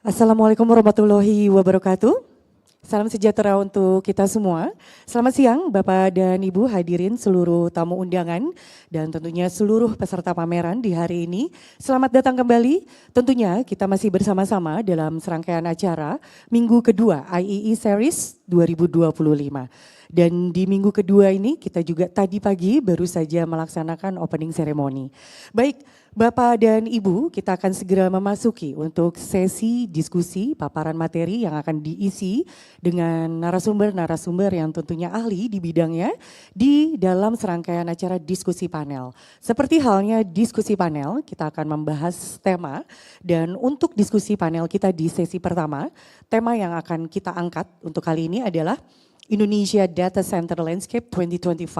Assalamualaikum warahmatullahi wabarakatuh. Salam sejahtera untuk kita semua. Selamat siang Bapak dan Ibu hadirin seluruh tamu undangan dan tentunya seluruh peserta pameran di hari ini. Selamat datang kembali. Tentunya kita masih bersama-sama dalam serangkaian acara minggu kedua IEE Series 2025. Dan di minggu kedua ini kita juga tadi pagi baru saja melaksanakan opening ceremony. Baik, Bapak dan Ibu, kita akan segera memasuki untuk sesi diskusi paparan materi yang akan diisi dengan narasumber-narasumber yang tentunya ahli di bidangnya di dalam serangkaian acara diskusi panel. Seperti halnya diskusi panel, kita akan membahas tema dan untuk diskusi panel kita di sesi pertama, tema yang akan kita angkat untuk kali ini adalah Indonesia Data Center Landscape 2025,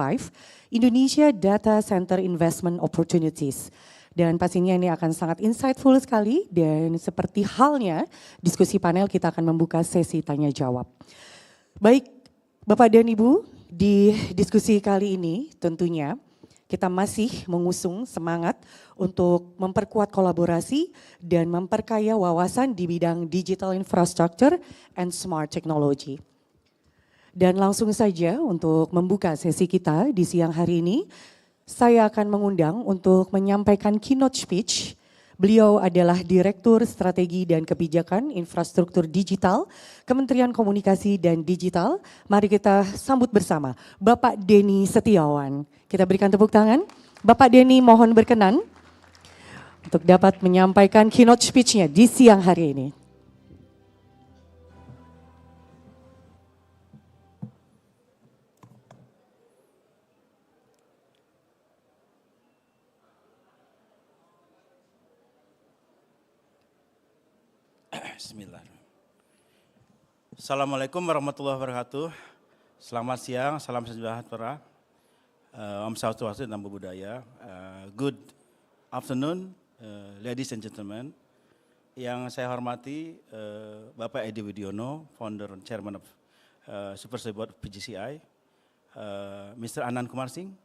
Indonesia Data Center Investment Opportunities. Dan pastinya ini akan sangat insightful sekali dan seperti halnya diskusi panel kita akan membuka sesi tanya jawab. Baik Bapak dan Ibu, di diskusi kali ini tentunya kita masih mengusung semangat untuk memperkuat kolaborasi dan memperkaya wawasan di bidang digital infrastructure and smart technology. Dan langsung saja untuk membuka sesi kita di siang hari ini, saya akan mengundang untuk menyampaikan keynote speech. Beliau adalah Direktur Strategi dan Kebijakan Infrastruktur Digital, Kementerian Komunikasi dan Digital. Mari kita sambut bersama Bapak Denny Setiawan. Kita berikan tepuk tangan. Bapak Denny mohon berkenan untuk dapat menyampaikan keynote speech-nya di siang hari ini. Bismillahirrahmanirrahim. Assalamualaikum warahmatullahi wabarakatuh. Selamat siang, salam sejahtera. Om Swastiastu, Namo Buddhaya. Good afternoon, ladies and gentlemen. Yang saya hormati Bapak Edi Widiono, Founder and Chairman of Supervisory Board of PGCI, Mr. Anand Kumar Singh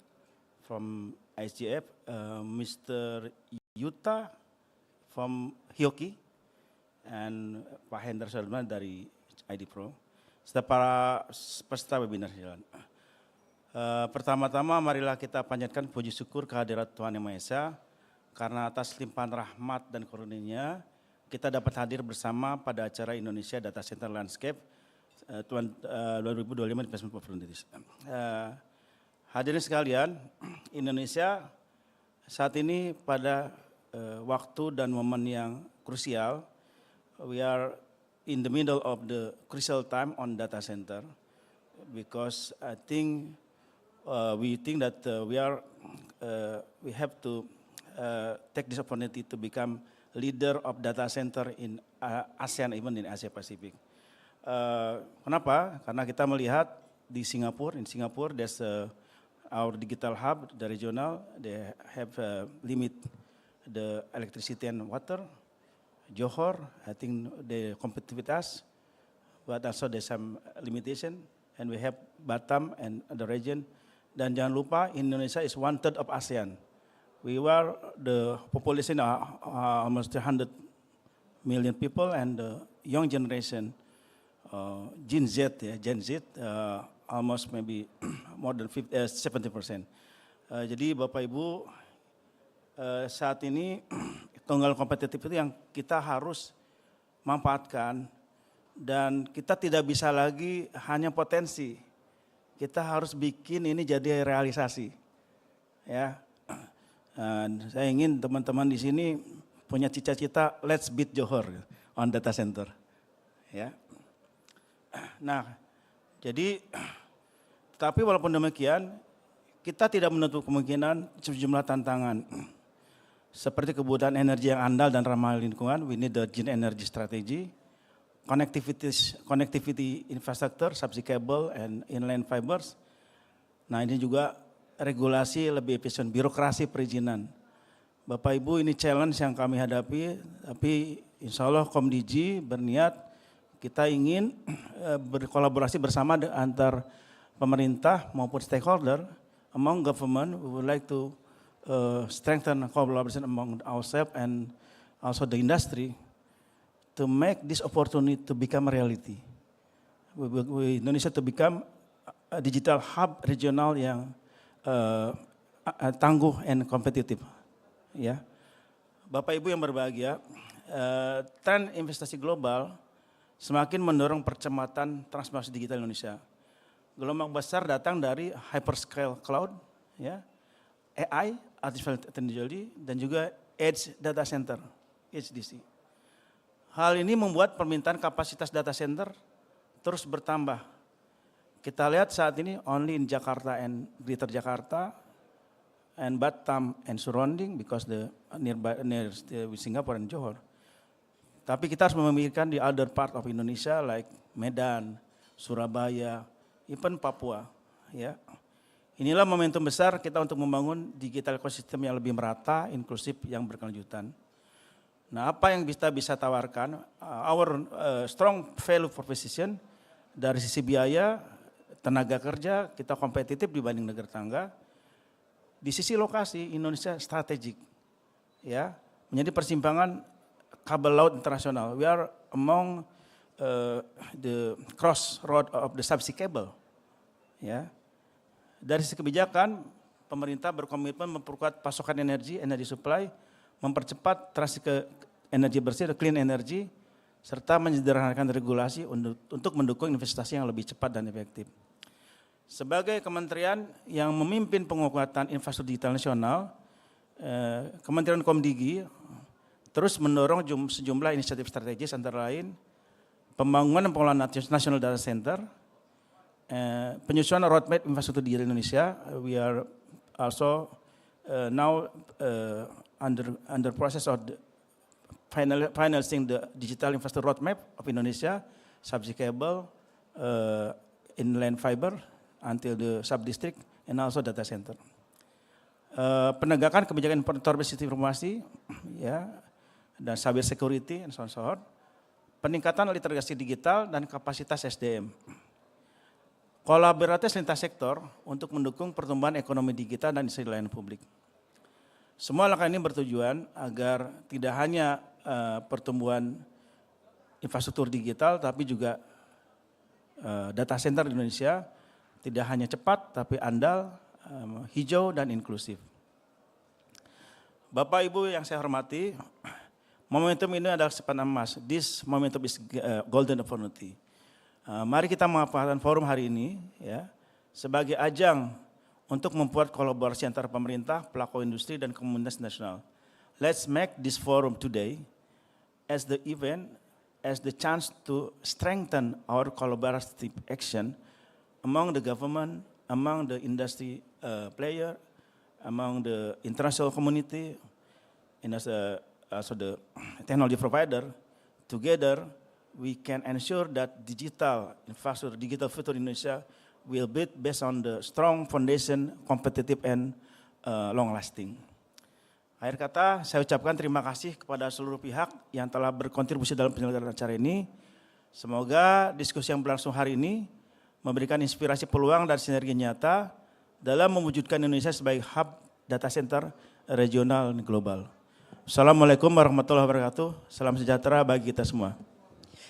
from ISGF, Mr. Yuta from Hyoki, and Pak Hendra Salman dari ID Pro, serta para peserta webinar jalan. Pertama-tama marilah kita panjatkan puji syukur kehadirat Tuhan Yang Maha Esa, karena atas limpahan rahmat dan karunia kita dapat hadir bersama pada acara Indonesia Data Center Landscape 2025 Investment Opportunities. Hadirin sekalian, Indonesia saat ini pada waktu dan momen yang krusial. We are in the middle of the crucial time on data center because I think we think that we have to take this opportunity to become leader of data center in ASEAN, even in Asia Pacific. Kenapa? Karena kita melihat di Singapura, there's our digital hub, the regional, they have limit the electricity and water. Johor, I think they compete with us, but also there's some limitation, and we have Batam and the region. Dan jangan lupa Indonesia is 1/3 of ASEAN. We were the population almost 100 million people, and the young generation, Gen Z, almost maybe more than 70%. Jadi Bapak Ibu, saat ini tunggal kompetitif itu yang kita harus manfaatkan, dan kita tidak bisa lagi hanya potensi. Kita harus bikin ini jadi realisasi. Ya. Saya ingin teman-teman di sini punya cita-cita let's beat Johor on data center. Ya. Nah, jadi tapi walaupun demikian kita tidak menutup kemungkinan sejumlah tantangan. Seperti kebutuhan energi yang andal dan ramah lingkungan, we need the green energy strategy, connectivity infrastructure, subsea cable, and inland fibers. Nah ini juga regulasi lebih efisien, birokrasi perizinan. Bapak Ibu, ini challenge yang kami hadapi, tapi insya Allah Komdigi berniat kita ingin berkolaborasi bersama antar pemerintah maupun stakeholder, among government, we would like to strengthen collaboration among ourselves and also the industry to make this opportunity to become a reality. Indonesia to become a digital hub regional yang tangguh and kompetitif. Ya, Bapak Ibu yang berbahagia, tren investasi global semakin mendorong percepatan transformasi digital Indonesia. Gelombang besar datang dari hyperscale cloud, ya, AI, artificial intelligence, dan juga edge data center, HDC. Hal ini membuat permintaan kapasitas data center terus bertambah. Kita lihat saat ini only in Jakarta and Greater Jakarta and Batam and surrounding because the near Singapore and Johor. Tapi kita harus memikirkan di other part of Indonesia like Medan, Surabaya, even Papua. Ya, inilah momentum besar kita untuk membangun digital ekosistem yang lebih merata, inklusif, yang berkelanjutan. Nah, apa yang kita bisa tawarkan? Our strong value proposition dari sisi biaya, tenaga kerja, kita kompetitif dibanding negara tetangga. Di sisi lokasi, Indonesia strategik, ya, menjadi persimpangan kabel laut internasional. We are among the crossroad of the subsea cable. Ya, dari sisi kebijakan, pemerintah berkomitmen memperkuat pasokan energi supply, mempercepat transisi ke energi bersih, clean energy, serta menyederhanakan regulasi untuk mendukung investasi yang lebih cepat dan efektif. Sebagai kementerian yang memimpin penguatan infrastruktur digital nasional, Kementerian Komdigi terus mendorong sejumlah inisiatif strategis, antara lain pembangunan pengelolaan nasional data center, penyusunan roadmap infrastruktur di Indonesia. We are also now under process of financing the digital infrastructure roadmap of Indonesia, subsea cable, inland fiber until the sub-district, and also data center. Penegakan kebijakan berbasis informasi, ya, dan cyber security, and so on, so on. Peningkatan literasi digital dan kapasitas SDM. Kolaborasi lintas sektor untuk mendukung pertumbuhan ekonomi digital dan industri layanan publik. Semua langkah ini bertujuan agar tidak hanya pertumbuhan infrastruktur digital, tapi juga data center di Indonesia tidak hanya cepat, tapi andal, hijau, dan inklusif. Bapak Ibu yang saya hormati, momentum ini adalah kesempatan emas. This momentum is golden opportunity. Mari kita memanfaatkan forum hari ini, ya, sebagai ajang untuk membuat kolaborasi antara pemerintah, pelaku industri, dan komunitas nasional. Let's make this forum today as the event, as the chance to strengthen our collaborative action among the government, among the industry player, among the international community, and also the technology provider. Together, we can ensure that digital infrastructure, digital future Indonesia will be based on the strong foundation, competitive and long-lasting. Akhir kata, saya ucapkan terima kasih kepada seluruh pihak yang telah berkontribusi dalam penyelenggaraan acara ini. Semoga diskusi yang berlangsung hari ini memberikan inspirasi, peluang, dan sinergi nyata dalam mewujudkan Indonesia sebagai hub data center regional dan global. Assalamualaikum warahmatullahi wabarakatuh. Salam sejahtera bagi kita semua.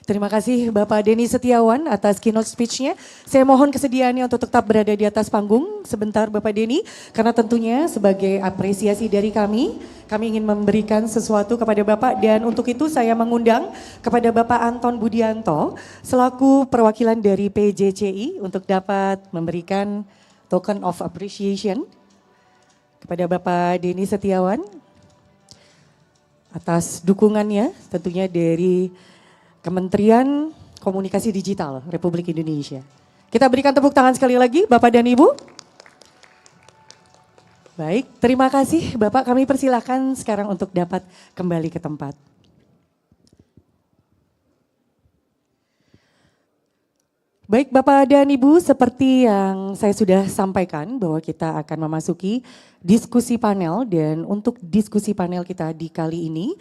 Terima kasih Bapak Denny Setiawan atas keynote speech-nya. Saya mohon kesediaannya untuk tetap berada di atas panggung sebentar Bapak Denny, karena tentunya sebagai apresiasi dari kami ingin memberikan sesuatu kepada Bapak, dan untuk itu saya mengundang kepada Bapak Anton Budianto selaku perwakilan dari PJCI untuk dapat memberikan token of appreciation kepada Bapak Denny Setiawan atas dukungannya tentunya dari Kementerian Komunikasi Digital Republik Indonesia. Kita berikan tepuk tangan sekali lagi Bapak dan Ibu. Baik, terima kasih Bapak, kami persilahkan sekarang untuk dapat kembali ke tempat. Baik Bapak dan Ibu, seperti yang saya sudah sampaikan bahwa kita akan memasuki diskusi panel, dan untuk diskusi panel kita di kali ini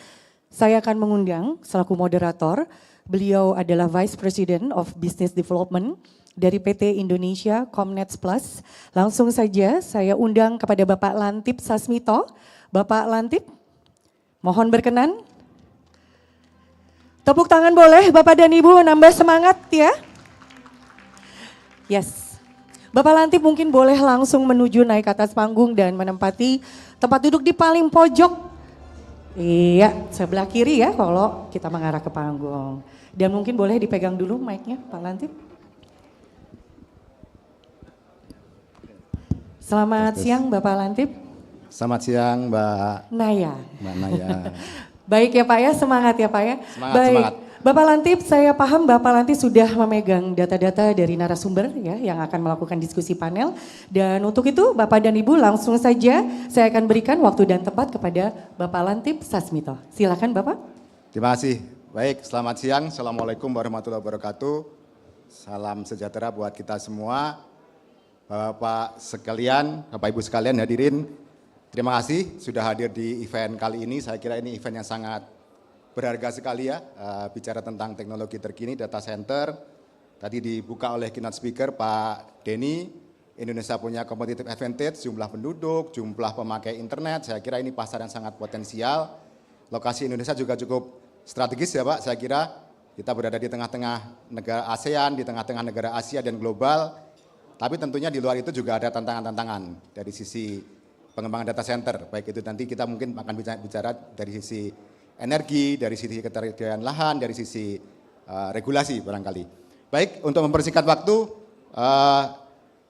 saya akan mengundang selaku moderator. Beliau adalah Vice President of Business Development dari PT Indonesia Comnets Plus. Langsung saja saya undang kepada Bapak Lantip Sasmito. Bapak Lantip, mohon berkenan. Tepuk tangan boleh Bapak dan Ibu nambah semangat ya. Yes. Bapak Lantip mungkin boleh langsung menuju naik ke atas panggung dan menempati tempat duduk di paling pojok. Iya, sebelah kiri ya kalau kita mengarah ke panggung. Dan mungkin boleh dipegang dulu mic-nya Pak Lantip. Selamat siang Bapak Lantip. Selamat siang Mbak Naya. Mbak Naya. Baik ya Pak ya, semangat ya Pak ya. Semangat, Baik. semangat. Bapak Lantip, saya paham Bapak Lantip sudah memegang data-data dari narasumber ya yang akan melakukan diskusi panel. Dan untuk itu Bapak dan Ibu langsung saja saya akan berikan waktu dan tempat kepada Bapak Lantip Sasmito. Silakan Bapak. Terima kasih. Baik, selamat siang. Assalamualaikum warahmatullahi wabarakatuh. Salam sejahtera buat kita semua. Bapak sekalian, Bapak Ibu sekalian hadirin. Terima kasih sudah hadir di event kali ini. Saya kira ini event yang sangat berharga sekali ya, bicara tentang teknologi terkini, data center. Tadi dibuka oleh keynote speaker Pak Denny, Indonesia punya competitive advantage, jumlah penduduk, jumlah pemakai internet, saya kira ini pasar yang sangat potensial. Lokasi Indonesia juga cukup strategis ya Pak, saya kira kita berada di tengah-tengah negara ASEAN, di tengah-tengah negara Asia dan global. Tapi tentunya di luar itu juga ada tantangan-tantangan dari sisi pengembangan data center. Baik itu nanti kita mungkin akan bicara dari sisi energi, dari sisi ketersediaan lahan, dari sisi regulasi barangkali. Baik, untuk mempersingkat waktu,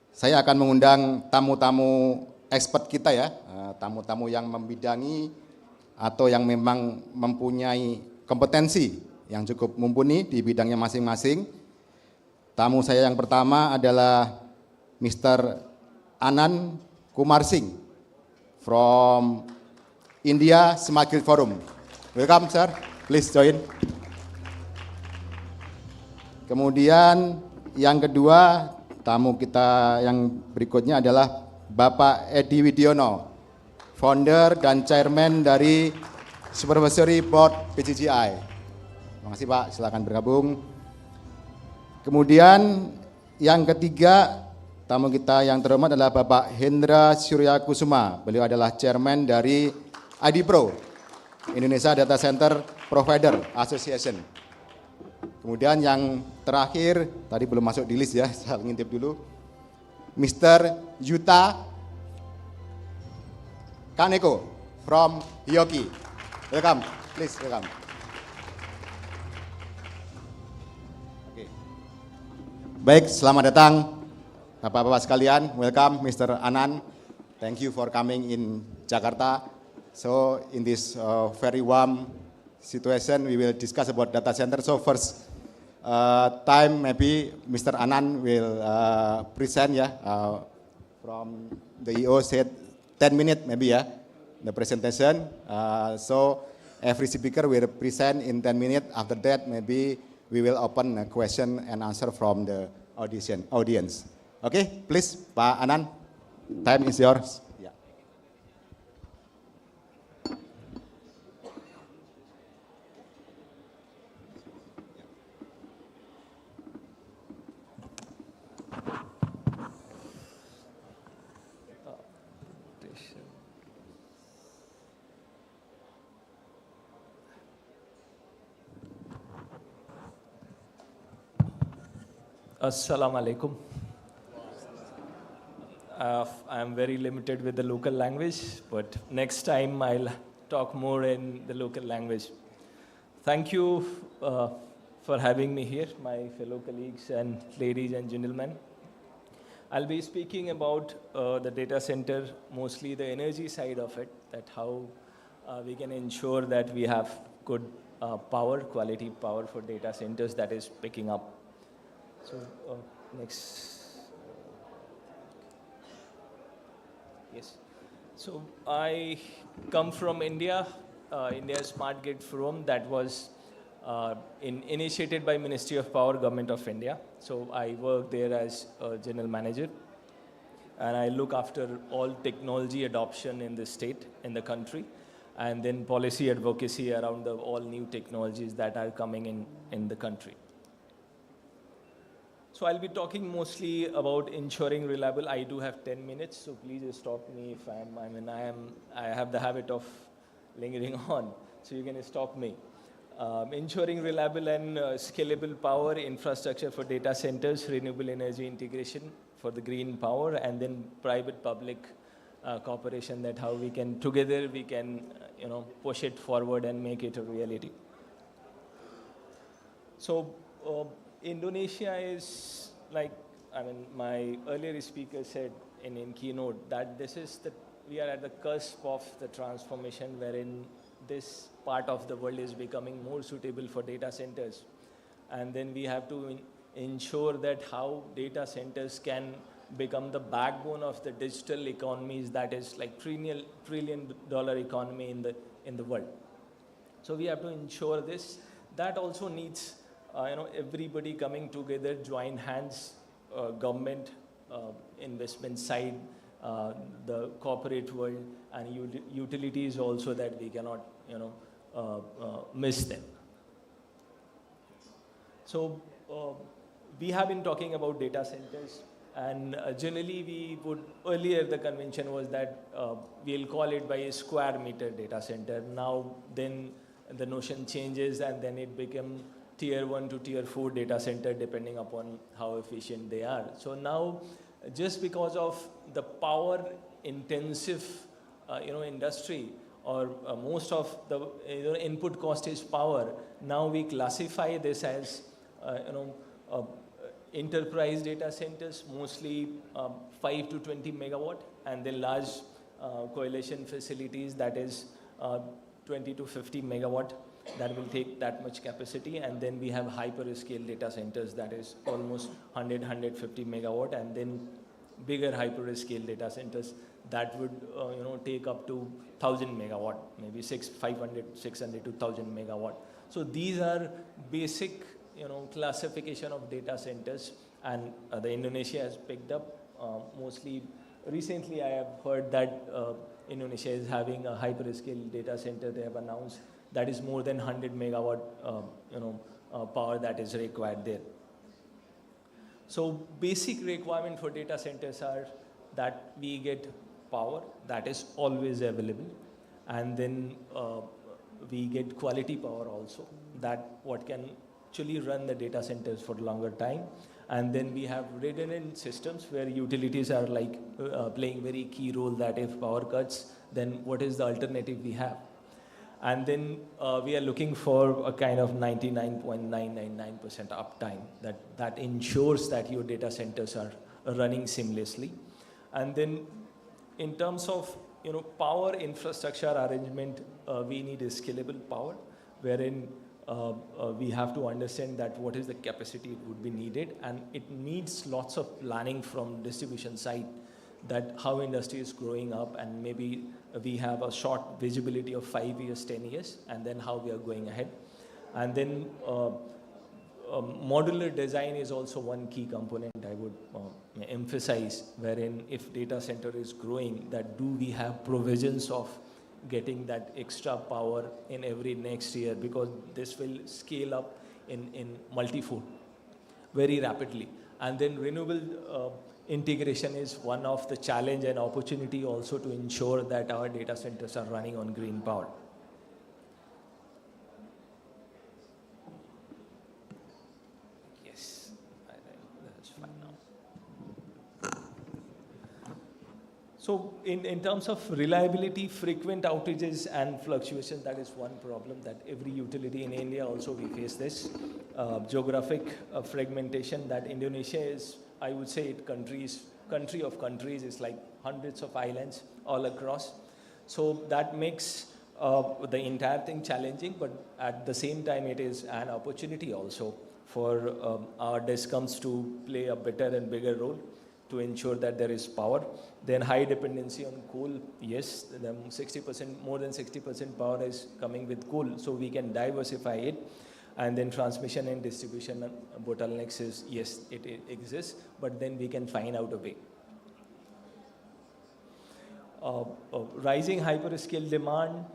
saya akan mengundang tamu-tamu expert kita ya, tamu-tamu yang membidangi atau yang memang mempunyai kompetensi yang cukup mumpuni di bidangnya masing-masing. Tamu saya yang pertama adalah Mr. Anand Kumar Singh from India Smart Grid Forum. Welcome sir, please join. Kemudian yang kedua, tamu kita yang berikutnya adalah Bapak Edi Widiono, founder dan chairman dari Supervisory Board PGGI. Terima kasih Pak, silakan bergabung. Kemudian yang ketiga, tamu kita yang terhormat adalah Bapak Hendra Surya Kusuma. Beliau adalah chairman dari ID Pro, Indonesia Data Center Provider Association. Kemudian yang terakhir, tadi belum masuk di list ya, saya ngintip dulu. Mr. Yuta Kaneko from Hyoki. Welcome, please welcome. Oke. Baik, selamat datang Bapak-bapak sekalian. Welcome Mr. Anand. Thank you for coming in Jakarta. So in this very warm situation, we will discuss about data center. So first time maybe Mr. Anand will present ya, from the EO said 10 minutes maybe ya, the presentation. So every speaker will present in 10 minutes. After that maybe we will open a question and answer from the audience. Okay, please Pak Anand, time is yours. Assalamu alaikum. I'm very limited with the local language, but next time I'll talk more in the local language. Thank you for having me here, my fellow colleagues and ladies and gentlemen. I'll be speaking about the data center, mostly the energy side of it, that how we can ensure that we have good power, quality power for data centers that is picking up. So next, yes. So I come from India, India Smart Grid Forum that was initiated by Ministry of Power, Government of India. So I work there as a general manager, and I look after all technology adoption in the state, in the country, and then policy advocacy around all new technologies that are coming in the country. So I'll be talking mostly about ensuring reliable. I do have 10 minutes, so please stop me if I have the habit of lingering on, so you can stop me. ensuring reliable and scalable power infrastructure for data centers, renewable energy integration for the green power, and then private-public cooperation, that how we can, together we can, push it forward and make it a reality. So Indonesia is like, my earlier speaker said in keynote that we are at the cusp of the transformation wherein this part of the world is becoming more suitable for data centers. And then we have to ensure that how data centers can become the backbone of the digital economies, that is like trillion dollar economy in the world. So we have to ensure this. That also needs everybody coming together, join hands, government, investment side, the corporate world, and utilities also, that we cannot miss them. So we have been talking about data centers, and generally earlier the convention was that we'll call it by a square meter data center. Now then the notion changes, and then it became tier 1 to tier 4 data center, depending upon how efficient they are. So now, just because of the power intensive industry, or most of the input cost is power, now we classify this as enterprise data centers, mostly 5 to 20 megawatt, and then large coalition facilities, that is 20 to 50 megawatt, that will take that much capacity. And then we have hyperscale data centers, that is almost 100, 150 megawatt, and then bigger hyperscale data centers that would take up to 1000 megawatt, maybe 500, 600 to 1000 megawatt. So these are basic classification of data centers, and the Indonesia has picked up mostly. Recently I have heard that Indonesia is having a hyperscale data center they have announced, that is more than 100 megawatt power that is required there. So basic requirement for data centers are that we get power that is always available, and then we get quality power also, that what can actually run the data centers for longer time. And then we have redundant systems where utilities are like playing very key role, that if power cuts, then what is the alternative we have. And then we are looking for a kind of 99.999% uptime that ensures that your data centers are running seamlessly. And then in terms of power infrastructure arrangement, we need a scalable power, wherein we have to understand that what is the capacity would be needed, and it needs lots of planning from distribution side, that how industry is growing up, and maybe we have a short visibility of 5 years, 10 years, and then how we are going ahead. And then modular design is also one key component I would emphasize, wherein if data center is growing, that do we have provisions of getting that extra power in every next year, because this will scale up in multi-fold very rapidly. And then renewable integration is one of the challenge and opportunity also, to ensure that our data centers are running on green power. Yes, I think that's fine now. So in terms of reliability, frequent outages and fluctuations, that is one problem that every utility in India also we face this. Geographic fragmentation, that Indonesia is, I would say, country of countries, is like hundreds of islands all across. So that makes the entire thing challenging, but at the same time it is an opportunity also for our DISCOMs to play a better and bigger role to ensure that there is power. Then high dependency on coal, yes, more than 60% power is coming with coal, so we can diversify it. And then transmission and distribution bottlenecks is, yes, it exists, but then we can find out a way. Rising hyperscale demand,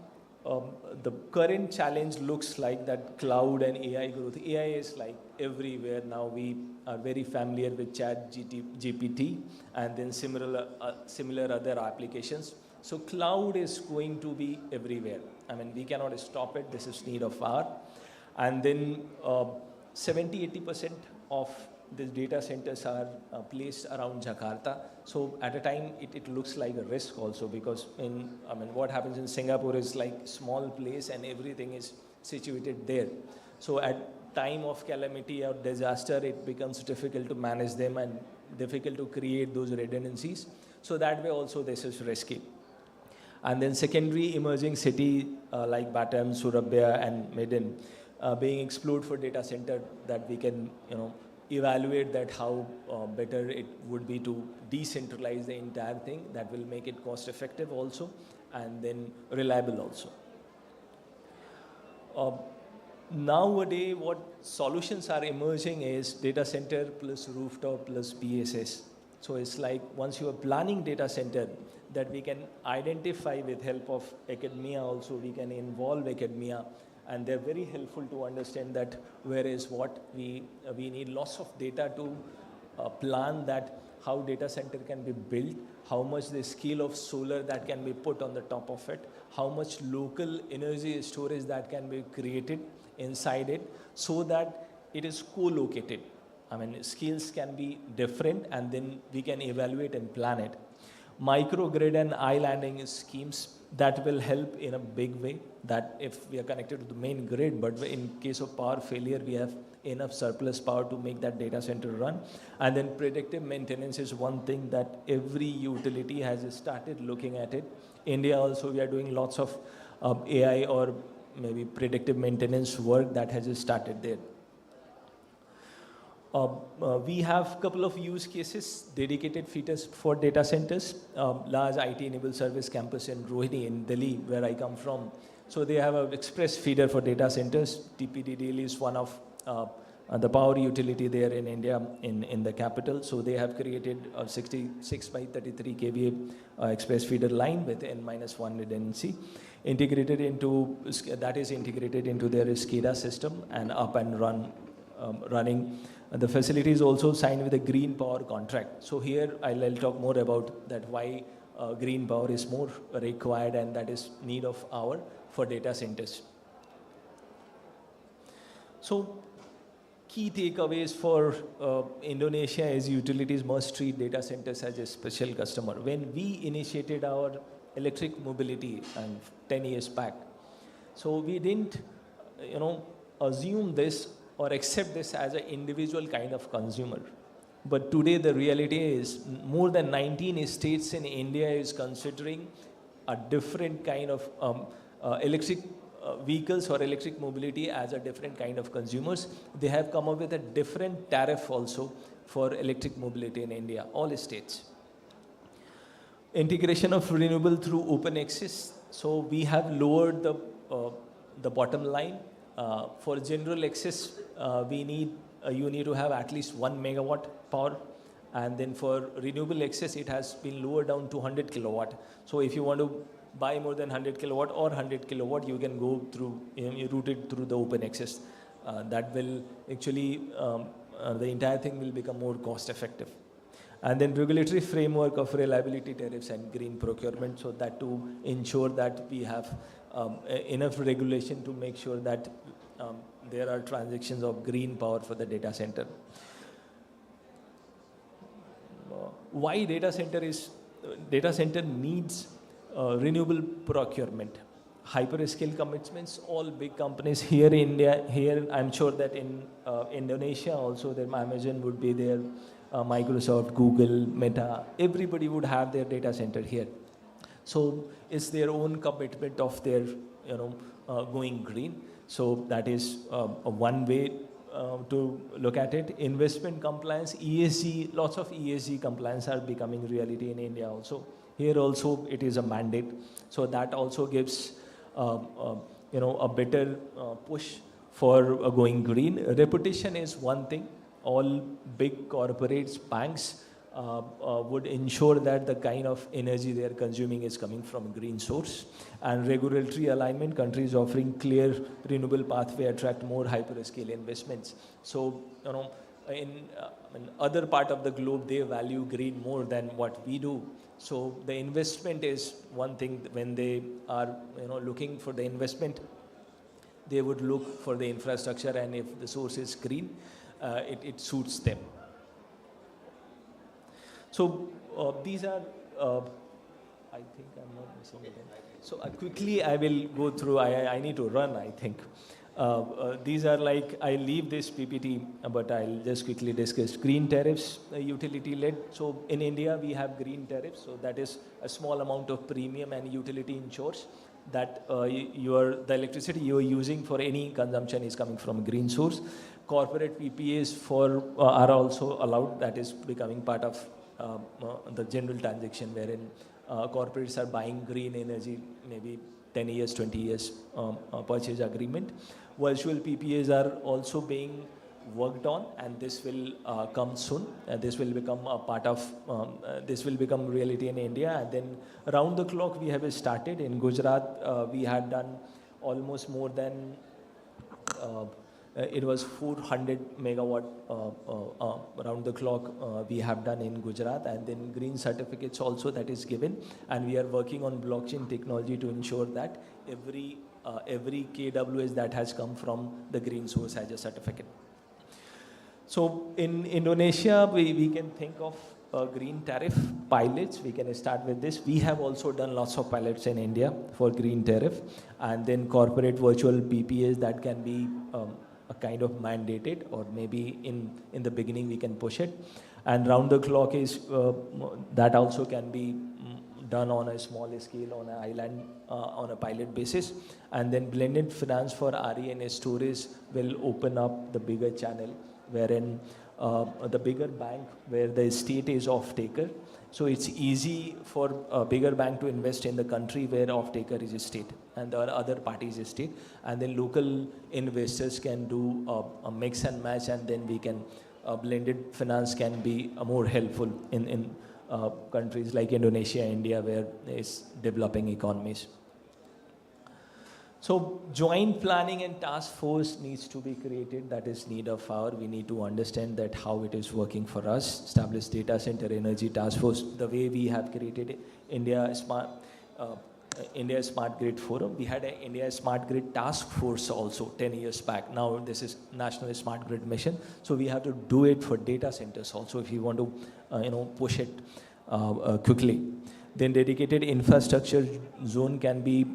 the current challenge looks like that cloud and AI growth. AI is like everywhere now. We are very familiar with GPT and then similar other applications. So cloud is going to be everywhere. I mean, we cannot stop it. This is need of hour. And then 70-80% of these data centers are placed around Jakarta. So at a time, it looks like a risk also, because what happens in Singapore is like small place and everything is situated there. So at time of calamity or disaster, it becomes difficult to manage them and difficult to create those redundancies. So that way also this is risky. And then secondary emerging city like Batam, Surabaya and Medan being explored for data center, that we can evaluate that how better it would be to decentralize the entire thing. That will make it cost effective also, and then reliable also. Nowadays, what solutions are emerging is data center plus rooftop plus BSS. So it's like once you are planning data center, that we can identify with help of academia also, we can involve academia, and they're very helpful to understand that where is what. We need lots of data to plan that how data center can be built, how much the scale of solar that can be put on the top of it, how much local energy storage that can be created inside it, so that it is co-located. Skills can be different, and then we can evaluate and plan it. Microgrid and islanding schemes that will help in a big way, that if we are connected to the main grid, but in case of power failure, we have enough surplus power to make that data center run. And then predictive maintenance is one thing that every utility has started looking at it. India also, we are doing lots of AI or maybe predictive maintenance work that has started there. We have a couple of use cases, dedicated feeders for data centers, large IT-enabled service campus in Rohini in Delhi, where I come from. So they have an express feeder for data centers. TPDDL is one of the power utility there in India, in the capital. So they have created a 66 by 33 kVA express feeder line with N-1 redundancy, integrated into their SCADA system and up and running. The facility is also signed with a green power contract. So here I'll talk more about that, why green power is more required, and that is need of hour for data centers. So key takeaways for Indonesia is utilities must treat data centers as a special customer. When we initiated our electric mobility 10 years back, so we didn't assume this or accept this as an individual kind of consumer. But today the reality is more than 19 states in India is considering a different kind of electric vehicles or electric mobility as a different kind of consumers. They have come up with a different tariff also for electric mobility in India, all states. Integration of renewable through open access. So we have lowered the bottom line. For general access, you need to have at least 1 megawatt power, and then for renewable access, it has been lowered down to 100 kilowatt. So if you want to buy more than 100 kilowatt or 100 kilowatt, you can go through, route it through the open access. That will actually, the entire thing will become more cost effective. And then regulatory framework of reliability tariffs and green procurement, so that to ensure that we have enough regulation to make sure that there are transactions of green power for the data center. Why data center needs renewable procurement? Hyperscale commitments, all big companies here in India, here I'm sure that in Indonesia also, there Amazon would be there, Microsoft, Google, Meta, everybody would have their data center here. So it's their own commitment of their, going green. So that is one way to look at it. Investment compliance, ESG, lots of ESG compliance are becoming reality in India also. Here also it is a mandate. So that also gives, a better push for going green. Reputation is one thing. All big corporates, banks would ensure that the kind of energy they are consuming is coming from green source. And regulatory alignment, countries offering clear renewable pathway attract more hyperscale investments. So, in other part of the globe, they value green more than what we do. So the investment is one thing. When they are, looking for the investment, they would look for the infrastructure, and if the source is green, it suits them. So these are, I think I'm not missing it. So quickly I will go through, I need to run, I think. These are like, I leave this PPT, but I'll just quickly discuss green tariffs, utility led. So in India, we have green tariffs. So that is a small amount of premium and utility ensures that the electricity you're using for any consumption is coming from a green source. Corporate PPAs are also allowed. That is becoming part of the general transaction, wherein corporates are buying green energy, maybe 10 years, 20 years purchase agreement. Virtual PPAs are also being worked on, and this will come soon. This will become a part of, this will become reality in India. And then around the clock we have started. In Gujarat, we had done almost more than, it was 400 megawatt around the clock we have done in Gujarat, and then green certificates also that is given, and we are working on blockchain technology to ensure that every KWS that has come from the green source has a certificate. So in Indonesia, we can think of green tariff pilots. We can start with this. We have also done lots of pilots in India for green tariff, and then corporate virtual PPAs that can be a kind of mandated, or maybe in the beginning we can push it. And round the clock is, that also can be done on a small scale, on an island, on a pilot basis. And then blended finance for RE and storage will open up the bigger channel, wherein the bigger bank where the state is off-taker. So it's easy for a bigger bank to invest in the country where off-taker is a state and the other parties is state. And then local investors can do a mix and match, and then we can, blended finance can be more helpful in countries like Indonesia, India, where it's developing economies. So joint planning and task force needs to be created. That is need of hour. We need to understand that how it is working for us. Establish data center energy task force. The way we have created India Smart Grid Forum. We had an India Smart Grid task force also 10 years back. Now this is National Smart Grid Mission. So we have to do it for data centers also if you want to push it quickly. Then dedicated infrastructure zone can be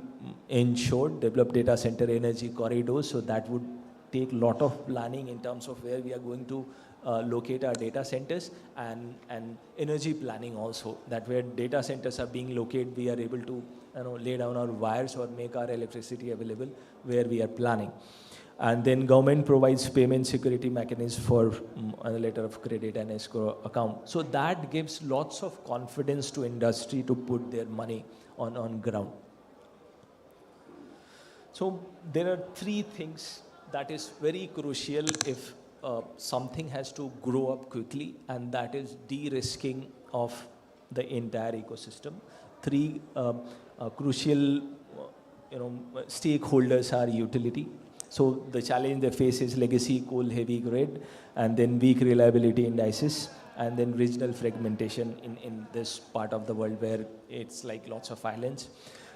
ensured, develop data center energy corridors. So that would take a lot of planning in terms of where we are going to locate our data centers, and energy planning also, that where data centers are being located, we are able to lay down our wires or make our electricity available where we are planning. And then government provides payment security mechanisms for a letter of credit and escrow account. So that gives lots of confidence to industry to put their money on ground. So there are three things that is very crucial if something has to grow up quickly, and that is de-risking of the entire ecosystem. Three crucial stakeholders are utility. So the challenge they face is legacy coal heavy grid, and then weak reliability indices, and then regional fragmentation in this part of the world where it's like lots of islands.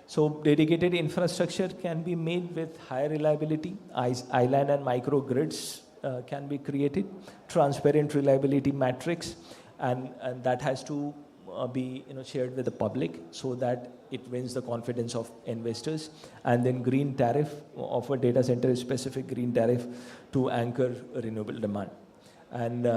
So dedicated infrastructure can be made with higher reliability. Island and microgrids can be created. Transparent reliability metrics, and that has to be shared with the public so that it wins the confidence of investors. And then green tariff, offer data center specific green tariff to anchor renewable demand. And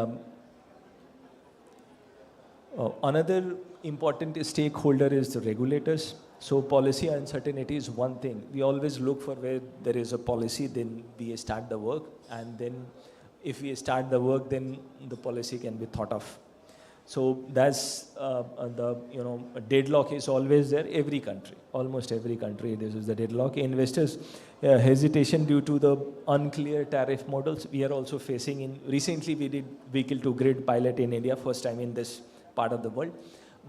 another important stakeholder is the regulators. So policy uncertainty is one thing. We always look for where there is a policy, then we start the work, and then if we start the work, then the policy can be thought of. So that's the deadlock is always there. Every country, almost every country, this is the deadlock. Investors hesitation due to the unclear tariff models. We are also facing recently we did vehicle to grid pilot in India, first time in this part of the world,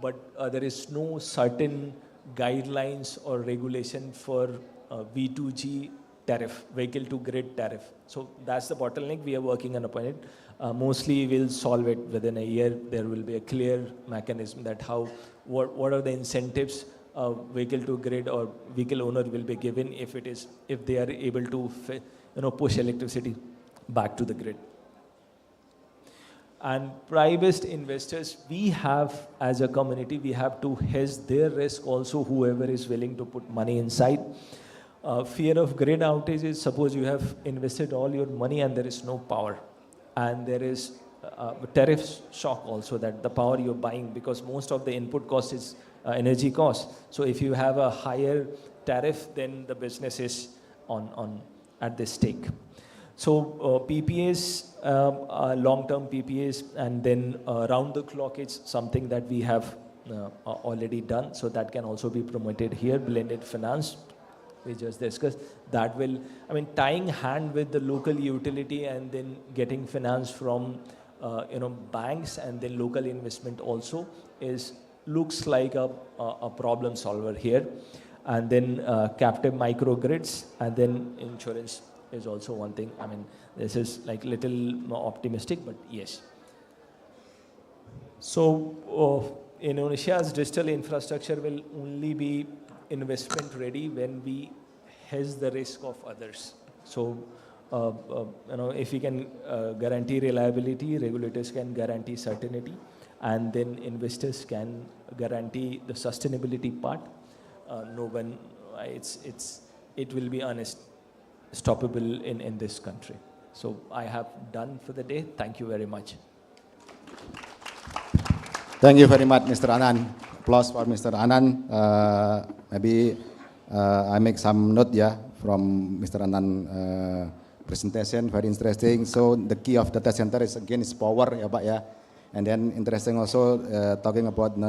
but there is no certain guidelines or regulation for V2G tariff, vehicle to grid tariff. So that's the bottleneck. We are working on upon it. Mostly we'll solve it within a year. There will be a clear mechanism that what are the incentives vehicle to grid or vehicle owner will be given if they are able to push electricity back to the grid. And private investors, we have, as a community, we have to hedge their risk also, whoever is willing to put money inside. Fear of grid outages, suppose you have invested all your money and there is no power. And there is a tariff shock also, that the power you're buying, because most of the input cost is energy cost. So if you have a higher tariff, then the business is at the stake. So PPAs, long-term PPAs, and then round the clock is something that we have already done. So that can also be promoted here. Blended finance, we just discussed. That will, tying hand with the local utility and then getting finance from banks and then local investment also looks like a problem solver here. And then captive microgrids, and then insurance is also one thing. This is like little more optimistic, but yes. So Indonesia's digital infrastructure will only be investment ready when we hedge the risk of others. So if we can guarantee reliability, regulators can guarantee certainty, and then investors can guarantee the sustainability part. No one, it will be unstoppable in this country. So I have done for the day. Thank you very much. Thank you very much, Mr. Anand. Applause for Mr. Anand. Maybe I make some note from Mr. Anand presentation, very interesting. So the key of data center is power, Pak. And then interesting also talking about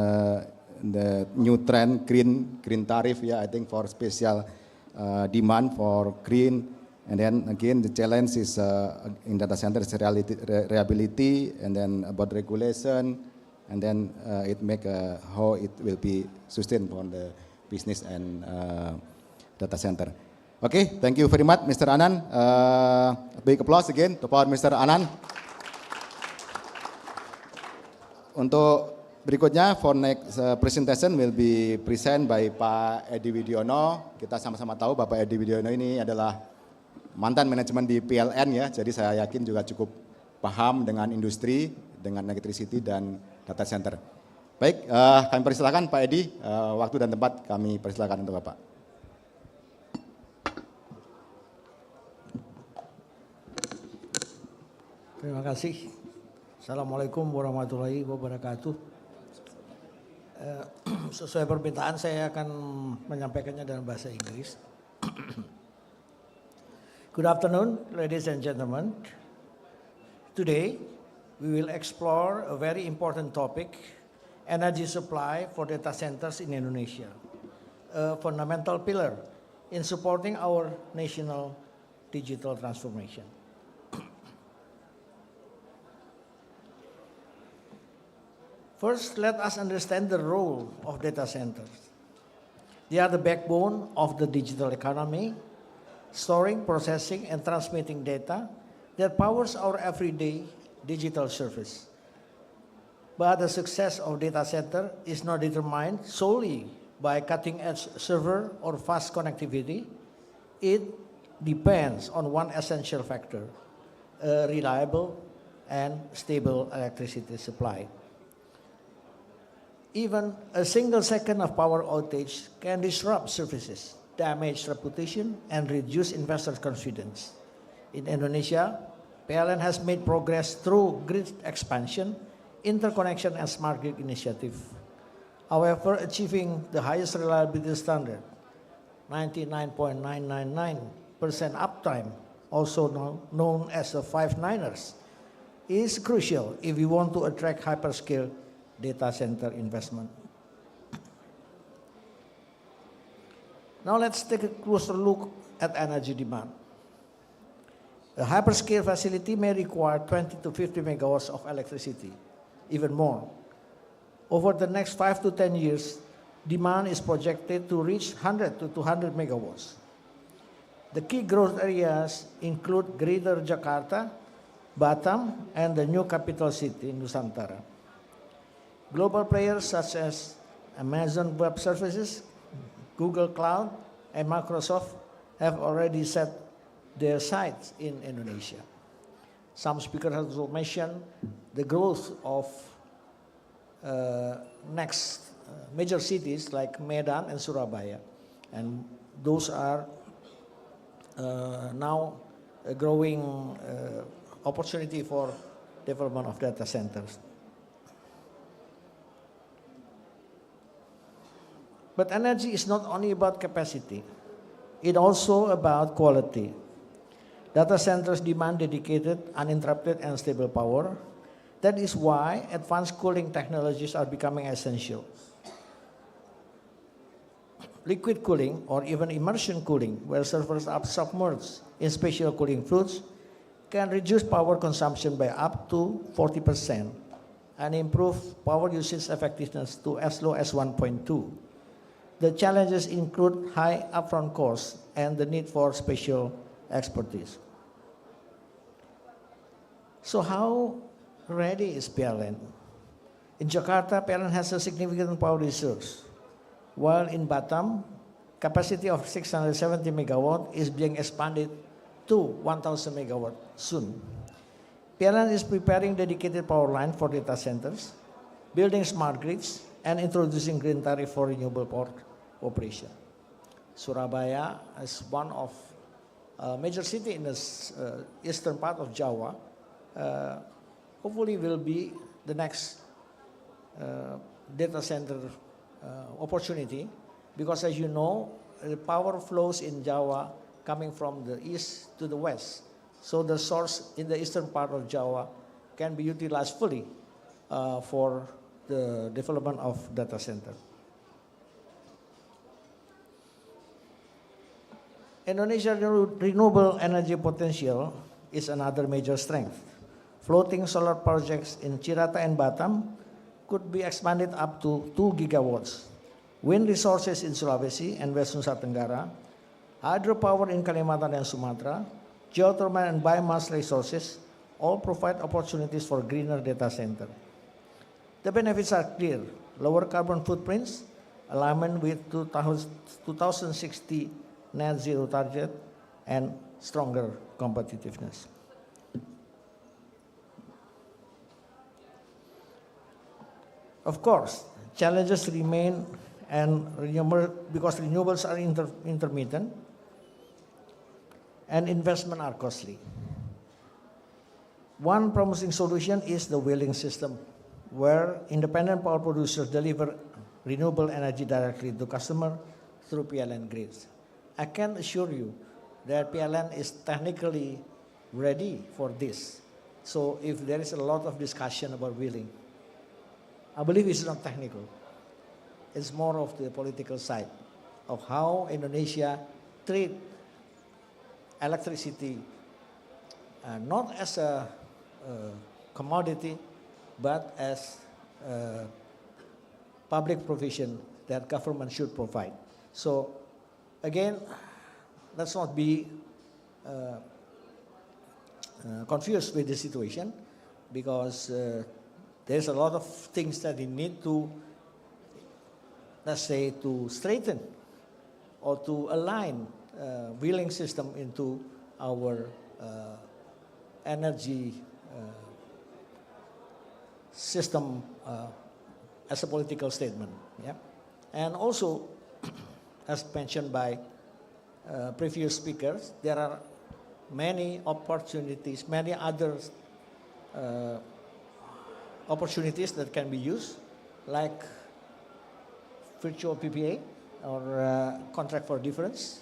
the new trend, green tariff, I think for special demand for green. And then again, the challenge is in data center is reliability, and then about regulation, and then it make how it will be sustained for the business and data center. Okay, thank you very much, Mr. Anand. Big applause again to Mr. Anand. Untuk berikutnya, for next presentation will be present by Pak Edi Widiono. Kita sama-sama tahu Bapak Edi Widiono ini adalah mantan manajemen di PLN jadi saya yakin juga cukup paham dengan industri, dengan electricity dan data center. Baik, kami persilakan Pak Edi, waktu dan tempat kami persilakan untuk Bapak. Terima kasih. Assalamualaikum warahmatullahi wabarakatuh. Sesuai permintaan saya akan menyampaikannya dalam bahasa Inggris. Good afternoon, ladies and gentlemen. Today, we will explore a very important topic, energy supply for data centers in Indonesia, a fundamental pillar in supporting our national digital transformation. First, let us understand the role of data centers. They are the backbone of the digital economy, storing, processing, and transmitting data that powers our everyday digital service. But the success of data center is not determined solely by cutting-edge server or fast connectivity. It depends on one essential factor, a reliable and stable electricity supply. Even a single second of power outage can disrupt services, damage reputation, and reduce investors' confidence. In Indonesia, PLN has made progress through grid expansion, interconnection, and smart grid initiative. However, achieving the highest reliability standard, 99.999% uptime, also known as the 5 9ers, is crucial if we want to attract hyperscale data center investment. Now let's take a closer look at energy demand. A hyperscale facility may require 20 to 50 megawatts of electricity, even more. Over the next 5 to 10 years, demand is projected to reach 100 to 200 megawatts. The key growth areas include Greater Jakarta, Batam, and the new capital city, Nusantara. Global players such as Amazon Web Services, Google Cloud and Microsoft have already set their sights in Indonesia. Some speakers have also mentioned the growth of next major cities like Medan and Surabaya. And those are now a growing opportunity for development of data centers. But energy is not only about capacity, it's also about quality. Data centers demand dedicated, uninterrupted, and stable power. That is why advanced cooling technologies are becoming essential. Liquid cooling or even immersion cooling, where servers are submerged in special cooling fluids, can reduce power consumption by up to 40% and improve power usage effectiveness to as low as 1.2. The challenges include high upfront costs and the need for special expertise. So how ready is PLN? In Jakarta, PLN has a significant power resource, while in Batam, capacity of 670 megawatt is being expanded to 1,000 megawatt soon. PLN is preparing dedicated power line for data centers, building smart grids, and introducing green tariff for renewable power operation. Surabaya is one of major city in the eastern part of Java. Hopefully will be the next data center opportunity, because as you know, the power flows in Java coming from the east to the west. So the source in the eastern part of Java can be utilized fully for the development of data center. Indonesia's renewable energy potential is another major strength. Floating solar projects in Cirata and Batam could be expanded up to 2 gigawatts. Wind resources in Sulawesi and West Nusa Tenggara, hydropower in Kalimantan and Sumatra, geothermal and biomass resources all provide opportunities for greener data center. The benefits are clear: lower carbon footprints, alignment with 2060 net zero target, and stronger competitiveness. Of course, challenges remain because renewables are intermittent and investment are costly. One promising solution is the wheeling system, where independent power producers deliver renewable energy directly to customer through PLN grids. I can assure you that PLN is technically ready for this. So if there is a lot of discussion about wheeling, I believe it's not technical. It's more of the political side of how Indonesia treat electricity not as a commodity, but as a public provision that government should provide. So again, let's not be confused with the situation, because there's a lot of things that we need to, let's say, to straighten or to align wheeling system into our energy system as a political statement. Yeah? And also, as mentioned by previous speakers, there are many opportunities, many other opportunities that can be used, like virtual PPA or contract for difference,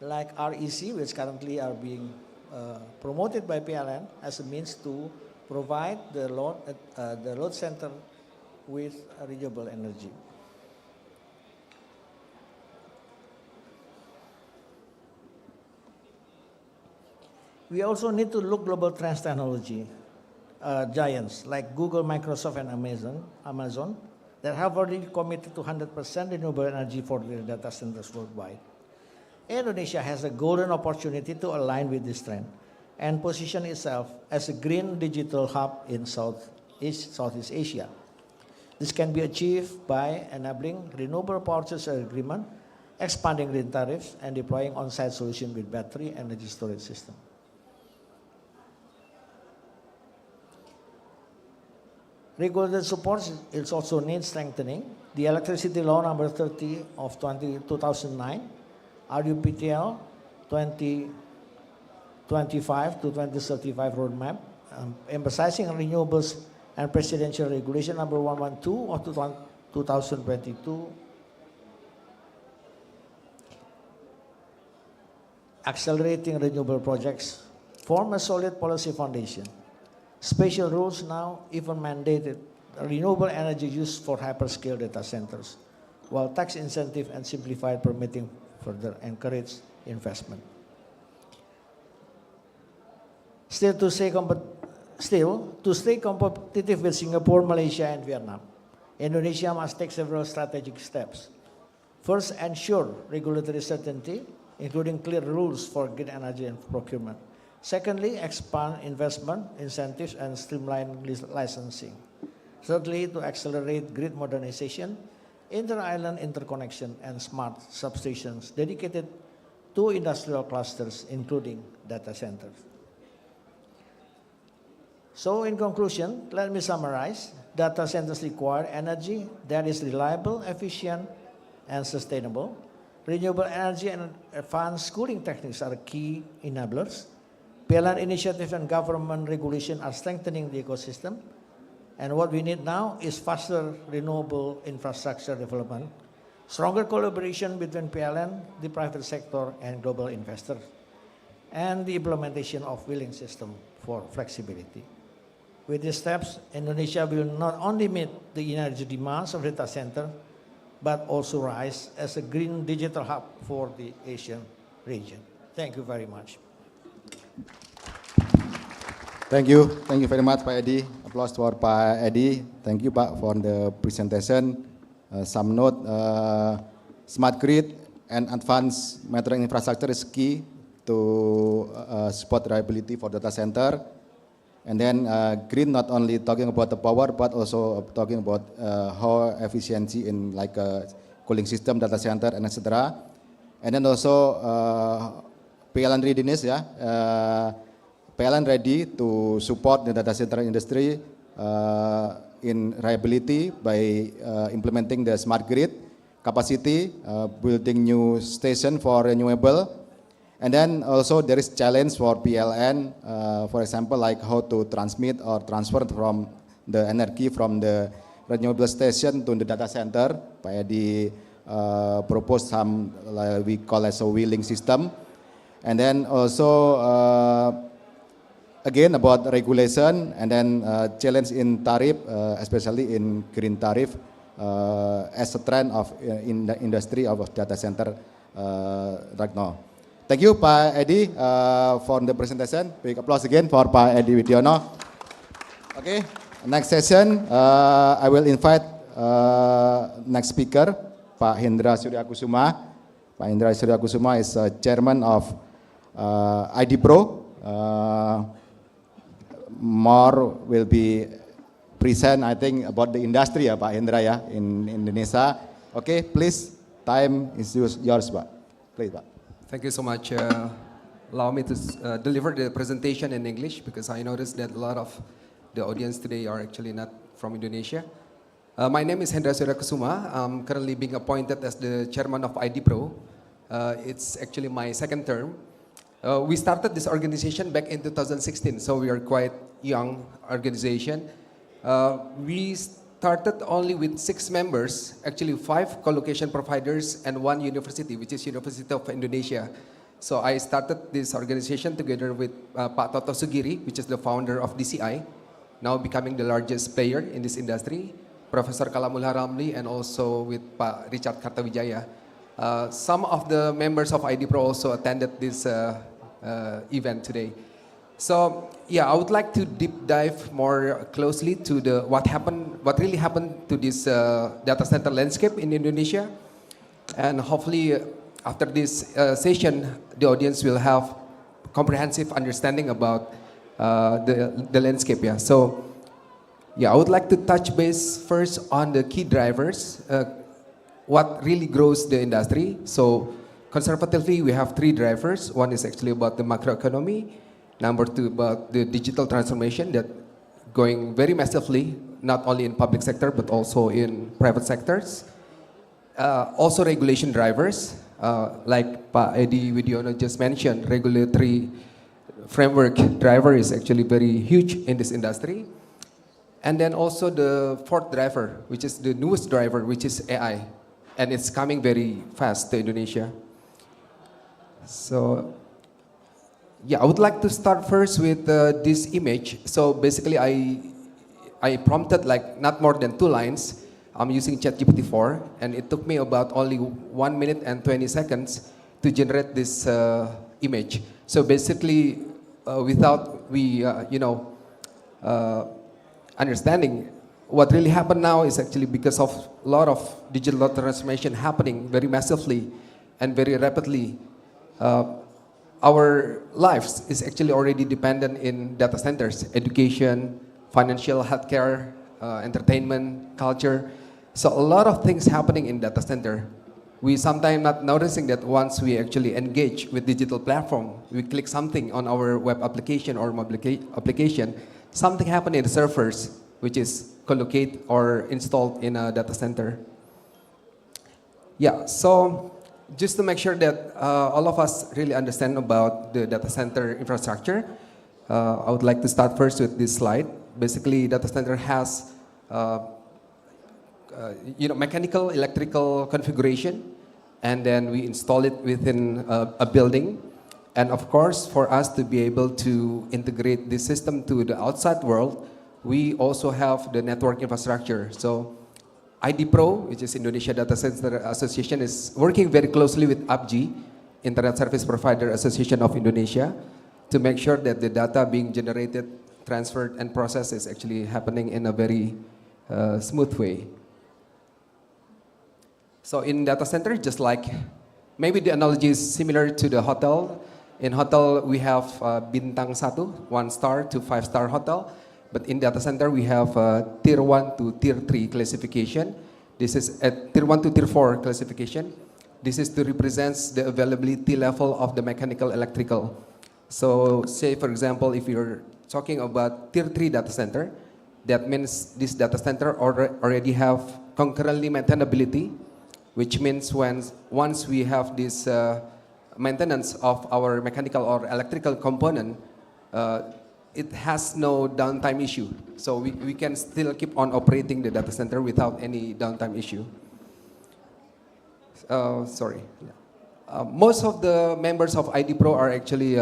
like REC, which currently are being promoted by PLN as a means to provide the load center with renewable energy. We also need to look global trends technology giants like Google, Microsoft, and Amazon that have already committed to 100% renewable energy for their data centers worldwide. Indonesia has a golden opportunity to align with this trend and position itself as a green digital hub in Southeast Asia. This can be achieved by enabling renewable power purchase agreement expanding green tariffs, and deploying on-site solution with battery energy storage system. Regulated support is also needs strengthening. The Electricity Law number 30 of 2009, RUPTL 2025 to 2035 roadmap, emphasizing renewables, and Presidential Regulation number 112 of 2022, accelerating renewable projects, form a solid policy foundation. Special rules now even mandated renewable energy use for hyperscale data centers, while tax incentive and simplified permitting further encourage investment. Still, to stay competitive with Singapore, Malaysia, and Vietnam, Indonesia must take several strategic steps. First, ensure regulatory certainty, including clear rules for green energy and procurement. Secondly, expand investment, incentives, and streamline licensing. Thirdly, to accelerate grid modernization, inter-island interconnection, and smart substations dedicated to industrial clusters, including data centers. So in conclusion, let me summarize. Data centers require energy that is reliable, efficient, and sustainable. Renewable energy and advanced cooling techniques are key enablers. PLN initiatives and government regulation are strengthening the ecosystem. And what we need now is faster renewable infrastructure development, stronger collaboration between PLN, the private sector, and global investors, and the implementation of wheeling system for flexibility. With these steps, Indonesia will not only meet the energy demands of data center, but also rise as a green digital hub for the Asian region. Thank you very much. Thank you very much, Pak Edi. Applause for Pak Edi. Thank you, Pak, for the presentation. Some note, smart grid and advanced metering infrastructure is key to support reliability for data center. And then green not only talking about the power, but also talking about how efficiency in like a cooling system, data center, and etc. And then also PLN readiness, PLN ready to support the data center industry in reliability by implementing the smart grid capacity, building new station for renewable. And then also there is challenge for PLN, for example, like how to transmit or transfer from the energy from the renewable station to the data center. Pak Edi proposed some, like we call as a wheeling system. And then also, again, about regulation, and then challenge in tariff, especially in green tariff, as a trend of in the industry of data center right now. Thank you, Pak Edi, for the presentation. Big applause again for Pak Edi Widiono. Okay, next session, I will invite next speaker, Pak Hendra Suryakusuma. Pak Hendra Suryakusuma is chairman of ID Pro. More will be present, I think, about the industry, Pak Hendra, in Indonesia. Okay, please, time is yours, Pak. Please, Pak. Thank you so much. Allow me to deliver the presentation in English because I noticed that a lot of the audience today are actually not from Indonesia. My name is Hendra Suryakusuma. I'm currently being appointed as the chairman of ID Pro. It's actually my second term. We started this organization back in 2016, so we are quite young organization. We started only with 6 members, actually 5 co-location providers and 1 university, which is University of Indonesia. So I started this organization together with Pak Toto Sugiri, which is the founder of DCI, now becoming the largest player in this industry, Professor Kalamullah Ramli, and also with Pak Richard Kartawijaya. Some of the members of ID Pro also attended this event today. So yeah, I would like to deep dive more closely to what really happened to this data center landscape in Indonesia, and hopefully after this session, the audience will have comprehensive understanding about the landscape. Yeah. So yeah, I would like to touch base first on the key drivers what really grows the industry. So conservatively, we have three drivers. One is actually about the macroeconomy. Number two, about the digital transformation that going very massively, not only in public sector, but also in private sectors. Also regulation drivers, like Pak Edi Widiono just mentioned, regulatory framework driver is actually very huge in this industry. And then also the fourth driver, which is the newest driver, which is AI. And it's coming very fast to Indonesia. So, yeah, I would like to start first with this image. So basically, I prompted like not more than 2 lines. I'm using ChatGPT 4, and it took me about only 1 minute and 20 seconds to generate this image. So basically, without we, understanding what really happened now is actually because of a lot of digital transformation happening very massively and very rapidly. Our lives is actually already dependent in data centers, education, financial, healthcare, entertainment, culture. So a lot of things happening in data center. We sometimes not noticing that once we actually engage with digital platform, we click something on our web application or mobile application, something happened in the servers, which is collocate or installed in a data center. Yeah, so just to make sure that all of us really understand about the data center infrastructure, I would like to start first with this slide. Basically, data center has mechanical, electrical configuration, and then we install it within a building. And of course, for us to be able to integrate this system to the outside world, we also have the network infrastructure. So IDPRO, which is Indonesia Data Center Association, is working very closely with APG, Internet Service Provider Association of Indonesia, to make sure that the data being generated, transferred, and processed is actually happening in a very smooth way. So in data center, just like, maybe the analogy is similar to the hotel. In hotel, we have Bintang 1, 1-star to 5-star hotel. But in data center, we have Tier 1 to Tier 3 classification. This is at Tier 1 to Tier 4 classification. This is to represent the availability level of the mechanical electrical. So say, for example, if you're talking about Tier 3 data center, that means this data center already have concurrently maintainability, which means once we have this maintenance of our mechanical or electrical component, it has no downtime issue. So we can still keep on operating the data center without any downtime issue. Most of the members of IDPRO are actually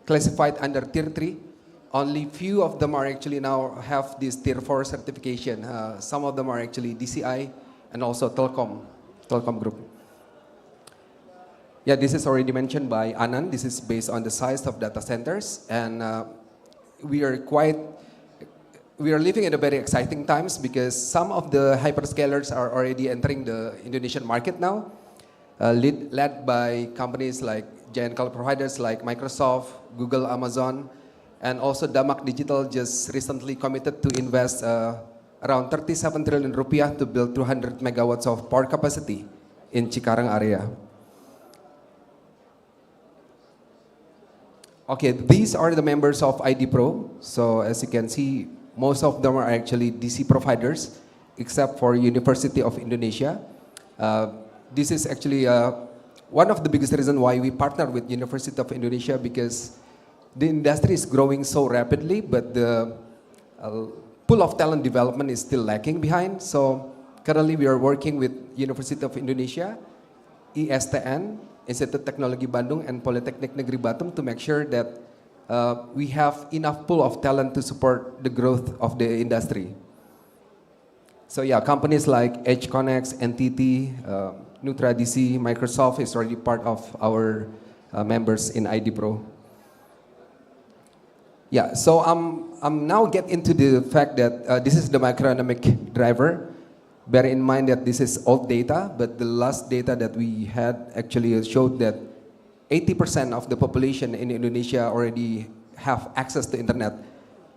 classified under Tier 3. Only few of them are actually now have this Tier 4 certification. Some of them are actually DCI and also Telkom Group. Yeah, this is already mentioned by Anand. This is based on the size of data centers, and we are living in a very exciting times because some of the hyperscalers are already entering the Indonesian market now, led by companies like giant cloud providers like Microsoft, Google, Amazon, and also Damak Digital just recently committed to invest around 37 trillion rupiah to build 200 megawatts of power capacity in Cikarang area. Okay, these are the members of IDPRO. So as you can see, most of them are actually DC providers, except for University of Indonesia. This is actually one of the biggest reasons why we partner with University of Indonesia, because the industry is growing so rapidly, but the pool of talent development is still lacking behind. So currently we are working with University of Indonesia, ISTN, Institut Teknologi Bandung, and Politeknik Negeri Batam to make sure that we have enough pool of talent to support the growth of the industry. So yeah, companies like HConnex, NTT, Nutra DC, Microsoft is already part of our members in IDPRO. Yeah, so I'm now get into the fact that this is the macroeconomic driver. Bear in mind that this is old data, but the last data that we had actually showed that 80% of the population in Indonesia already have access to internet.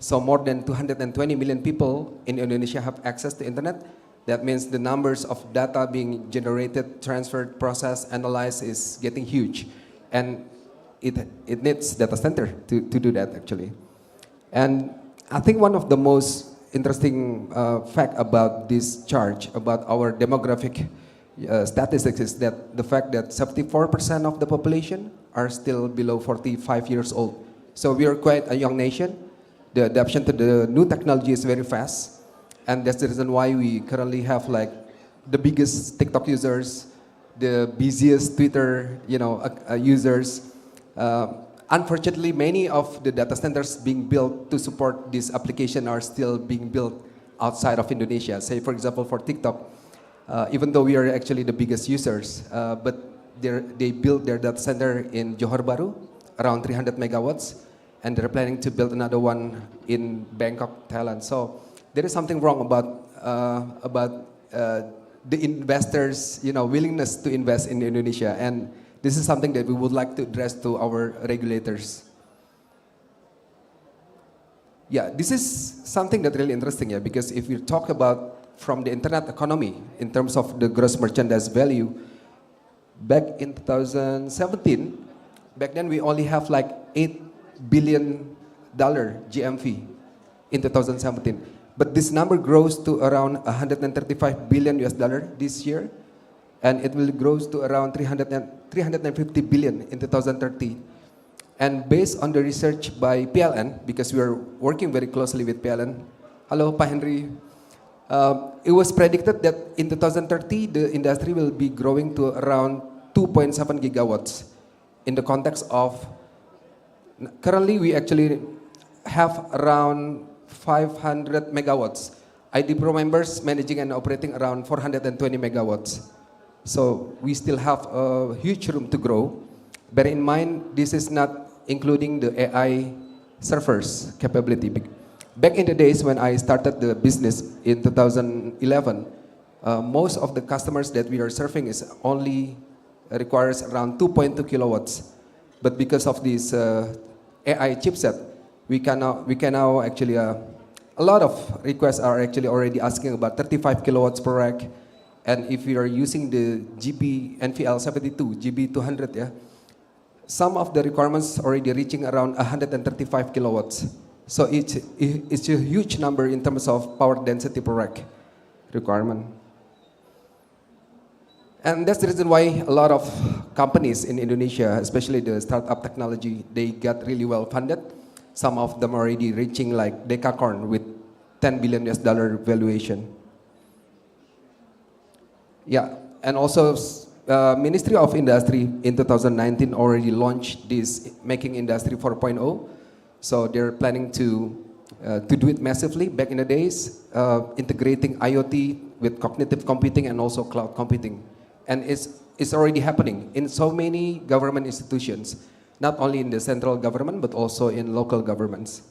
So more than 220 million people in Indonesia have access to internet, That means the numbers of data being generated, transferred, processed, analyzed is getting huge. And it needs data center to do that actually. And I think one of the most interesting fact about this chart, about our demographic statistics is that the fact that 74% of the population are still below 45 years old. So we are quite a young nation. The adoption to the new technology is very fast. And that's the reason why we currently have like the biggest TikTok users, the busiest Twitter, users. Unfortunately, many of the data centers being built to support this application are still being built outside of Indonesia. Say, for example, for TikTok, even though we are actually the biggest users, but they built their data center in Johor Bahru, around 300 megawatts, and they're planning to build another one in Bangkok, Thailand. So there is something wrong about the investors, willingness to invest in Indonesia, and this is something that we would like to address to our regulators. Yeah, this is something that's really interesting, because if we talk about from the internet economy in terms of the gross merchandise value, back in 2017, back then we only have like $8 billion GMV in 2017. But this number grows to around 135 billion US dollar this year, and it will grow to around 350 billion in 2030. And based on the research by PLN, because we are working very closely with PLN, hello, Pak Henry, it was predicted that in 2030, the industry will be growing to around 2.7 gigawatts in the context of, currently we actually have around 500 megawatts. ID Pro members managing and operating around 420 megawatts. So we still have a huge room to grow. Bear in mind, this is not including the AI servers capability. Back in the days when I started the business in 2011, most of the customers that we are serving is only requires around 2.2 kilowatts. But because of this AI chipset, we can now actually, a lot of requests are actually already asking about 35 kilowatts per rack. And if we are using the GB NVL72, GB200, some of the requirements already reaching around 135 kilowatts. So it's a huge number in terms of power density per rack requirement. And that's the reason why a lot of companies in Indonesia, especially the startup technology, they got really well funded. Some of them already reaching like decacorn with $10 billion US valuation. Yeah, and also Ministry of Industry in 2019 already launched this Making Industry 4.0. So they're planning to do it massively back in the days, integrating IoT with cognitive computing and also cloud computing. And it's already happening in so many government institutions, not only in the central government, but also in local governments.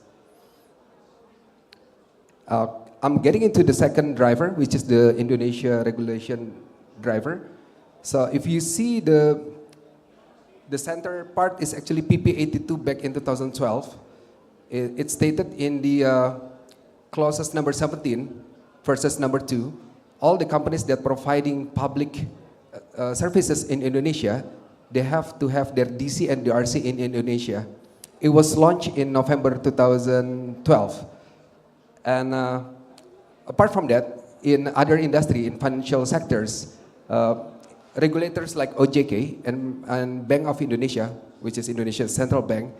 I'm getting into the second driver, which is the Indonesia regulation driver. So if you see the center part is actually PP82 back in 2012. It's stated in the clauses number 17 versus number 2. All the companies that providing public services in Indonesia, they have to have their DC and DRC in Indonesia. It was launched in November 2012. And apart from that, in other industry, in financial sectors, regulators like OJK and Bank of Indonesia, which is Indonesia's central bank,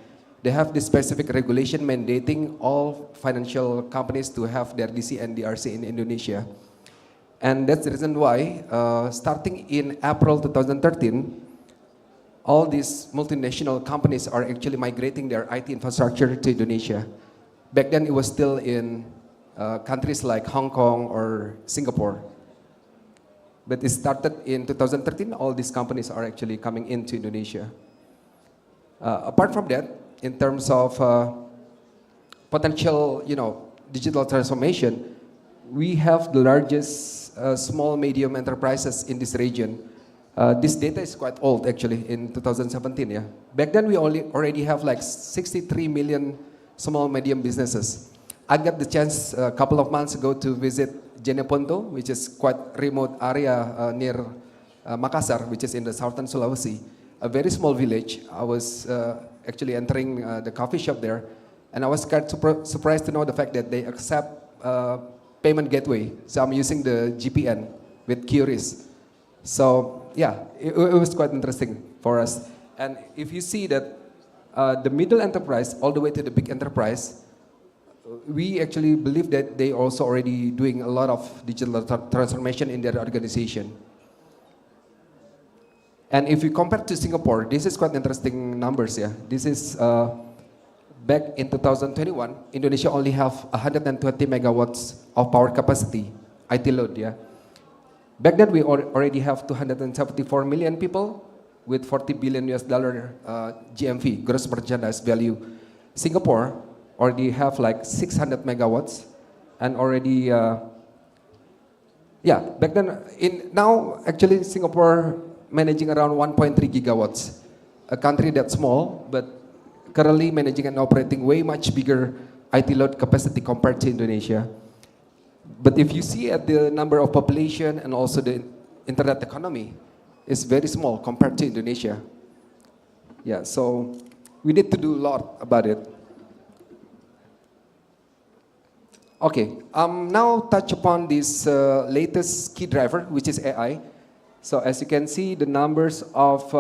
they have this specific regulation mandating all financial companies to have their DC and DRC in Indonesia. And that's the reason why, starting in April 2013, all these multinational companies are actually migrating their IT infrastructure to Indonesia. Back then, it was still in countries like Hong Kong or Singapore. But it started in 2013, all these companies are actually coming into Indonesia. Apart from that, in terms of potential, digital transformation, we have the largest small, medium enterprises in this region. This data is quite old, actually, in 2017, yeah. Back then, we already have like 63 million small, medium businesses. I got the chance a couple of months ago to visit Jeneponto, which is quite remote area near Makassar, which is in the southern Sulawesi, a very small village. I was actually entering the coffee shop there, and I was quite surprised to know the fact that they accept payment gateway. So I'm using the GPN with QRIS. So yeah, it was quite interesting for us. And if you see that the middle enterprise all the way to the big enterprise, we actually believe that they also already doing a lot of digital transformation in their organization. And if you compare to Singapore, this is quite interesting numbers, yeah. This is back in 2021, Indonesia only have 120 megawatts of power capacity, IT load, yeah. Back then we already have 274 million people with 40 billion US dollar GMV, gross merchandise value. Singapore already have like 600 megawatts and already, yeah, back then, now actually Singapore managing around 1.3 gigawatts. A country that's small, but currently managing and operating way much bigger IT load capacity compared to Indonesia. But if you see at the number of population and also the internet economy, it's very small compared to Indonesia. Yeah, so we need to do a lot about it. Okay, now touch upon this latest key driver, which is AI. So as you can see, the numbers of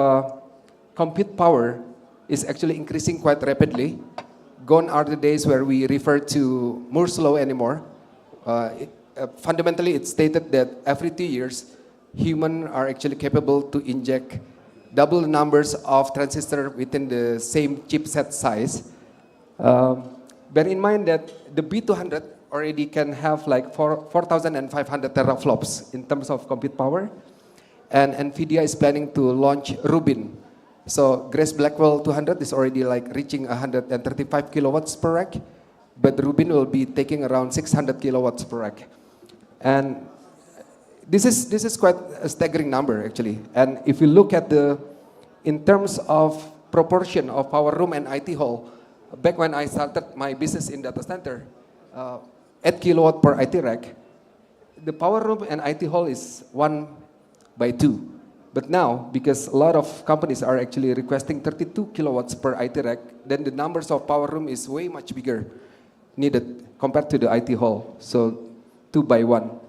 compute power is actually increasing quite rapidly. Gone are the days where we refer to Moore's law anymore. Fundamentally, it's stated that every 2 years, humans are actually capable to inject double the numbers of transistors within the same chipset size. Bear in mind that the B200 already can have like 4,500 teraflops in terms of compute power. And NVIDIA is planning to launch Rubin. So Grace Blackwell 200 is already like reaching 135 kilowatts per rack, but Rubin will be taking around 600 kilowatts per rack. And this is quite a staggering number actually. And if you look at in terms of proportion of power room and IT hall, back when I started my business in data center, 8 kilowatt per IT rack, the power room and IT hall is 1/2. But now, because a lot of companies are actually requesting 32 kilowatts per IT rack, then the numbers of power room is way much bigger needed compared to the IT hall. So 2/1.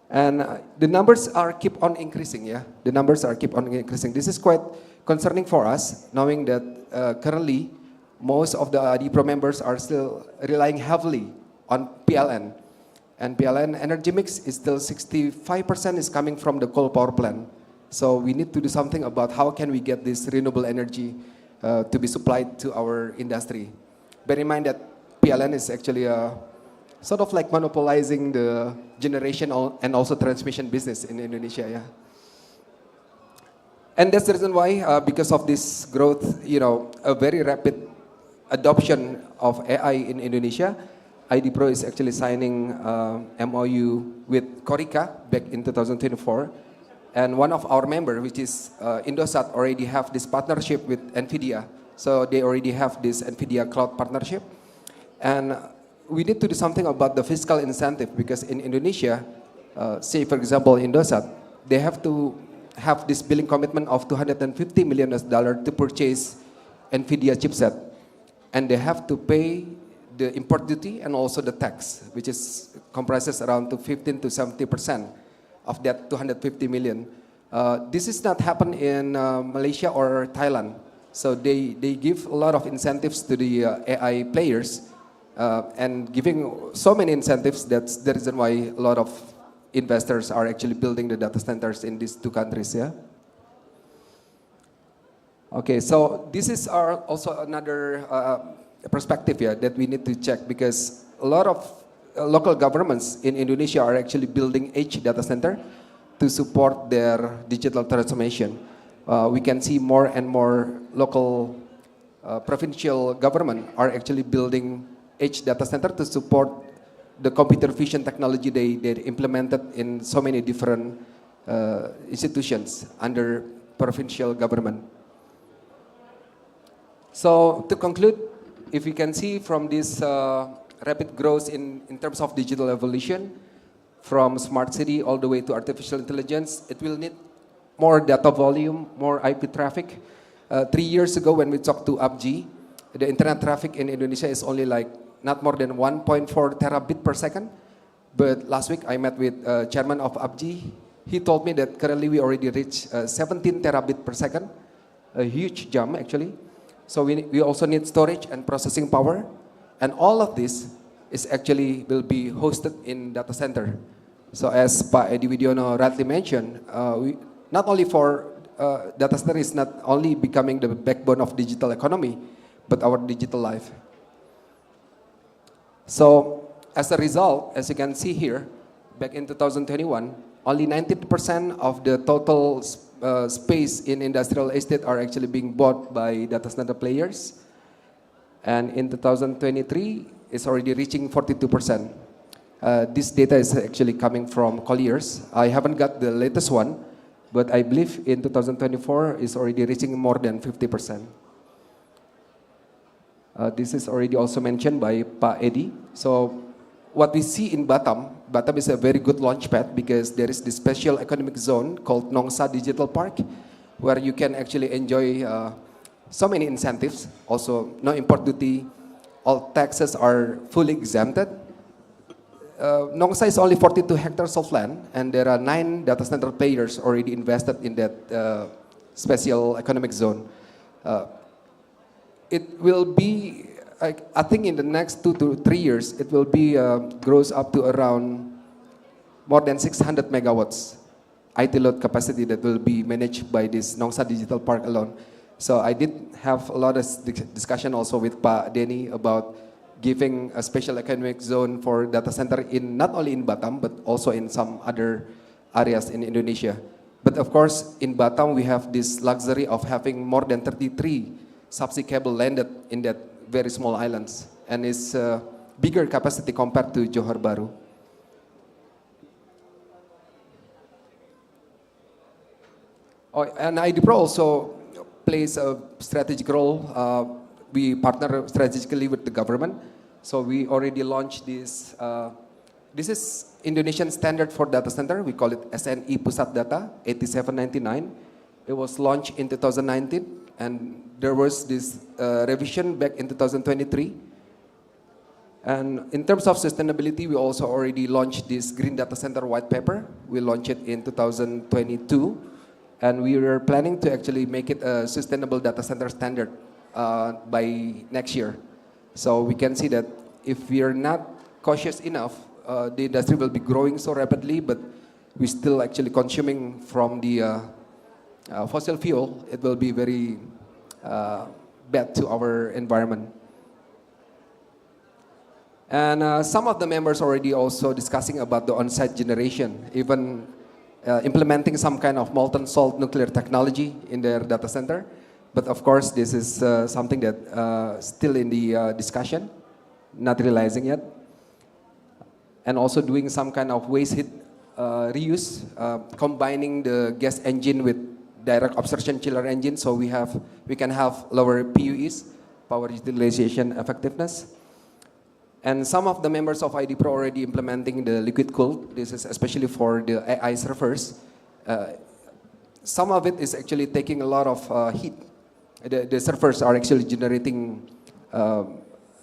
And the numbers are keep on increasing, yeah? The numbers are keep on increasing. This is quite concerning for us, knowing that currently, most of the ADIPRO members are still relying heavily on PLN. And PLN energy mix is still 65% is coming from the coal power plant. So we need to do something about how can we get this renewable energy to be supplied to our industry. Bear in mind that PLN is actually sort of like monopolizing the generation and also transmission business in Indonesia, yeah. And that's the reason why, because of this growth, a very rapid adoption of AI in Indonesia, IDPro is actually signing MOU with Korika back in 2024. And one of our members, which is Indosat, already have this partnership with NVIDIA. So they already have this NVIDIA cloud partnership. And we need to do something about the fiscal incentive because in Indonesia, say for example Indosat, they have to have this billing commitment of $250 million to purchase NVIDIA chipset. And they have to pay the import duty and also the tax, which is comprises around to 15 to 70% of that 250 million. This is not happen in Malaysia or Thailand. So they give a lot of incentives to the AI players and giving so many incentives, that's the reason why a lot of investors are actually building the data centers in these two countries, yeah? Okay, so this is also another perspective here that we need to check because a lot of local governments in Indonesia are actually building edge data center to support their digital transformation. We can see more and more local provincial government are actually building edge data center to support the computer vision technology they implemented in so many different institutions under provincial government. So to conclude, if you can see from this rapid growth in terms of digital evolution, from smart city all the way to artificial intelligence, it will need more data volume, more IP traffic. 3 years ago when we talked to UpG, the internet traffic in Indonesia is only like not more than 1.4 terabit per second. But last week I met with chairman of UpG. He told me that currently we already reached 17 terabit per second, a huge jump actually. So we also need storage and processing power. And all of this is actually will be hosted in data center. So as Pak Edi Widiono rightly mentioned, not only for data center is not only becoming the backbone of digital economy, but our digital life. So as a result, as you can see here, back in 2021, only 90% of the total space in industrial estate are actually being bought by data center players. And in 2023, it's already reaching 42%. This data is actually coming from Colliers. I haven't got the latest one, but I believe in 2024 it's already reaching more than 50%. This is already also mentioned by Pak Edi. So what we see in Batam is a very good launchpad because there is this special economic zone called Nongsa Digital Park, where you can actually enjoy so many incentives. Also, no import duty, all taxes are fully exempted. Nongsa is only 42 hectares of land, and there are 9 data center players already invested in that special economic zone. It will be, I think in the next 2 to 3 years, it will be grows up to around more than 600 megawatts IT load capacity that will be managed by this Nongsa Digital Park alone. So I did have a lot of discussion also with Pak Denny about giving a special economic zone for data center in not only in Batam but also in some other areas in Indonesia. But of course, in Batam we have this luxury of having more than 33 subsea cable landed in that very small islands, and it's bigger capacity compared to Johor Bahru. Oh, and IDPRO also plays a strategic role. We partner strategically with the government. So we already launched this. This is Indonesian standard for data center. We call it SNI Pusat Data 8799. It was launched in 2019, and there was this revision back in 2023. And in terms of sustainability, we also already launched this Green Data Center white paper. We launched it in 2022, and we are planning to actually make it a sustainable data center standard by next year. So we can see that if we are not cautious enough, the industry will be growing so rapidly, but we still actually consuming from the fossil fuel. It will be very bad to our environment. And some of the members already also discussing about the on-site generation, even implementing some kind of molten salt nuclear technology in their data center. But of course, this is something that still in the discussion, not realizing yet. And also doing some kind of waste heat reuse, combining the gas engine with direct absorption chiller engine, so we can have lower PUEs, power utilization effectiveness. And some of the members of IDPRO already implementing the liquid cooled. This is especially for the AI servers. Some of it is actually taking a lot of heat. The servers are actually generating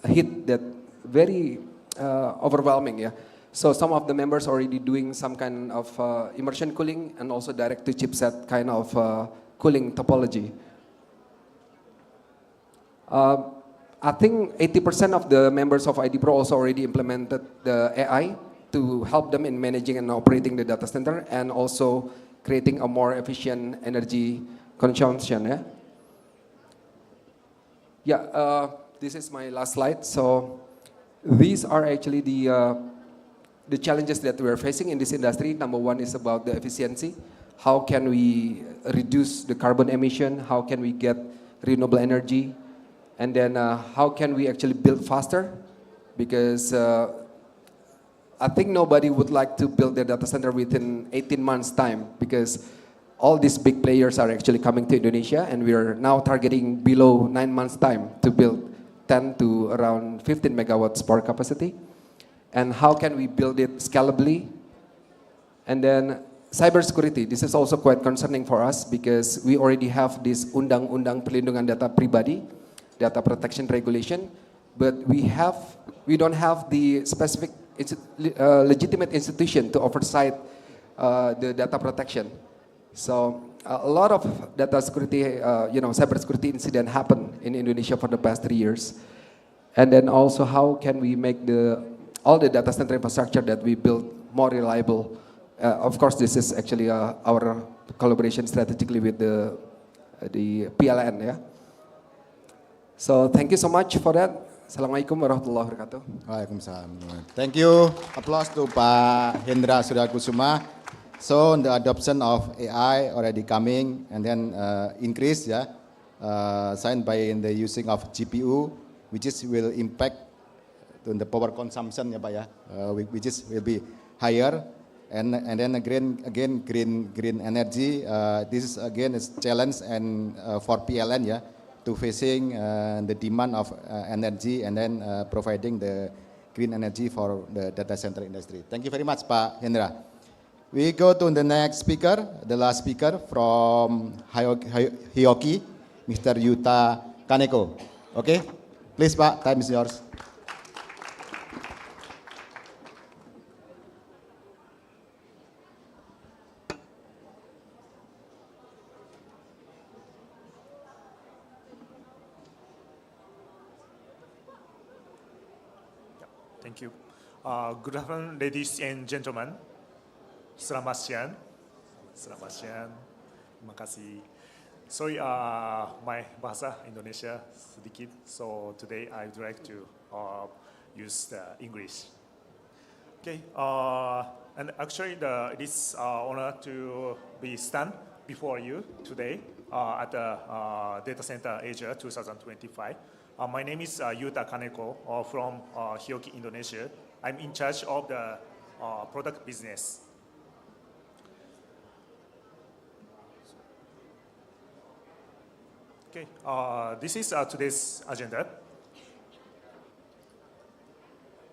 heat that very overwhelming. Yeah. So some of the members already doing some kind of immersion cooling and also direct to chipset kind of cooling topology. I think 80% of the members of IDPRO also already implemented the AI to help them in managing and operating the data center and also creating a more efficient energy consumption. Yeah. Yeah. This is my last slide. So these are actually the challenges that we are facing in this industry. Number one is about the efficiency. How can we reduce the carbon emission? How can we get renewable energy? And then how can we actually build faster? Because I think nobody would like to build their data center within 18 months' time, because all these big players are actually coming to Indonesia, and we are now targeting below 9 months' time to build 10 to around 15 megawatts power capacity. And how can we build it scalably And then cybersecurity, this is also quite concerning for us because we already have this Undang-Undang Perlindungan Data Pribadi, Data Protection Regulation, but we don't have the specific legitimate institution to oversight the data protection. So a lot of data security, cybersecurity incident happened in Indonesia for the past 3 years. And then also how can we make all the data center infrastructure that we build more reliable. Of course, this is actually our collaboration strategically with the PLN. Yeah. So thank you so much for that. Assalamualaikum warahmatullahi wabarakatuh. Waalaikumsalam. Thank you. Applause to Pak Hendra Suryakusuma. So the adoption of AI already coming and then increase, yeah, signed by in the using of GPU, which will impact on the power consumption, ya Pak ya, which will be higher. And then green energy. This is again is challenge and for PLN, yeah, to facing the demand of energy and then providing the green energy for the data center industry. Thank you very much, Pak Hendra. We go to the next speaker, the last speaker from Hioki, Mr. Yuta Kaneko. Okay, please, Pak, time is yours. Thank you. Good afternoon, ladies and gentlemen. Selamat siang. Selamat siang. Terima kasih. Sorry, my bahasa Indonesia sedikit. So today I would like to use the English. Okay. And actually, it is honor to be stand before you today at the Data Center Asia 2025. My name is Yuta Kaneko from Hioki, Indonesia. I'm in charge of the product business. Okay, this is today's agenda.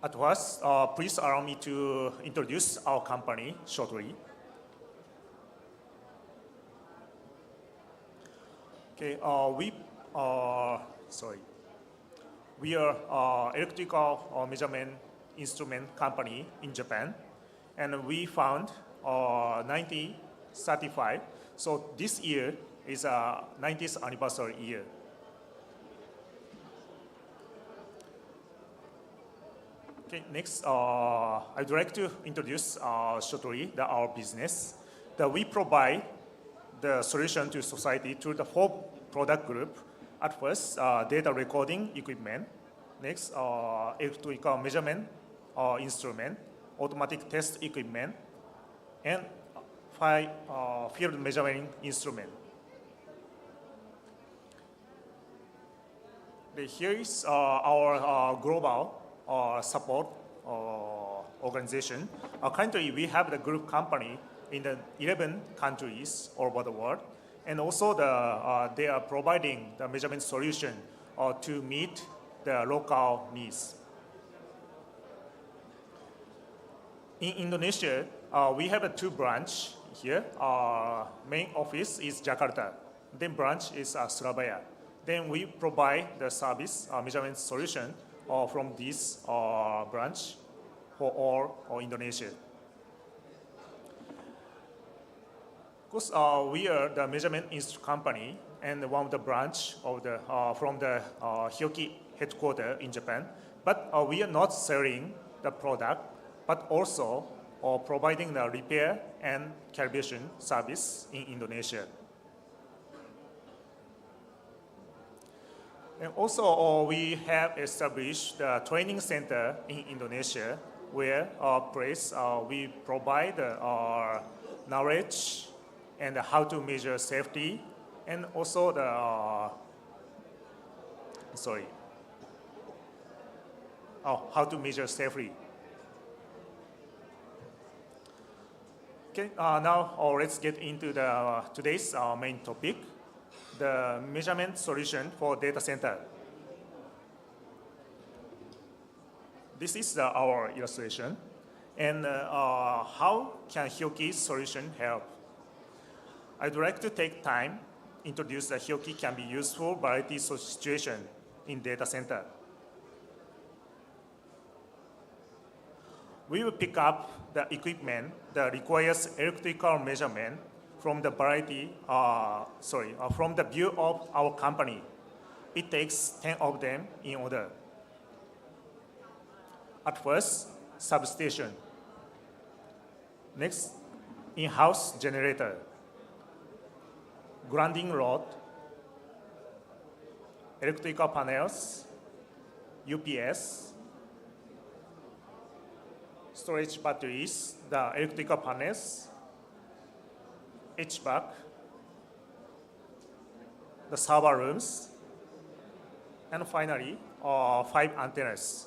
At first, please allow me to introduce our company shortly. Okay, we are electrical measurement instrument company in Japan, and we found 1935. So this year is a 90th anniversary year. Okay, next, I'd like to introduce shortly our business. That we provide the solution to society through the 4 product group. At first, data recording equipment. Next, electrical measurement instrument, automatic test equipment, and 5 field measuring instrument. Here is our global support organization. Currently, we have the group company in the 11 countries all over the world. And also they are providing the measurement solution to meet the local needs. In Indonesia, we have 2 branches here. Main office is Jakarta. Then branch is Surabaya. Then we provide the service measurement solution from this branch for all Indonesia. Because we are the measurement company and one of the branch of the from the Hioki headquarters in Japan, but we are not selling the product, but also providing the repair and calibration service in Indonesia. And also we have established the training center in Indonesia where we provide knowledge and how to measure safety, and also how to measure safely. Okay, now let's get into today's main topic, the measurement solution for data center. This is our illustration. And how can Hyoki's solution help? I'd like to take time introduce the Hyoki can be used for variety of situation in data center. We will pick up the equipment that requires electrical measurement from the from the view of our company. It takes 10 of them in order. At first, substation. Next, in-house generator. Grounding rod, electrical panels, UPS, storage batteries, the electrical panels, HVAC, the server rooms, and finally, 5 antennas.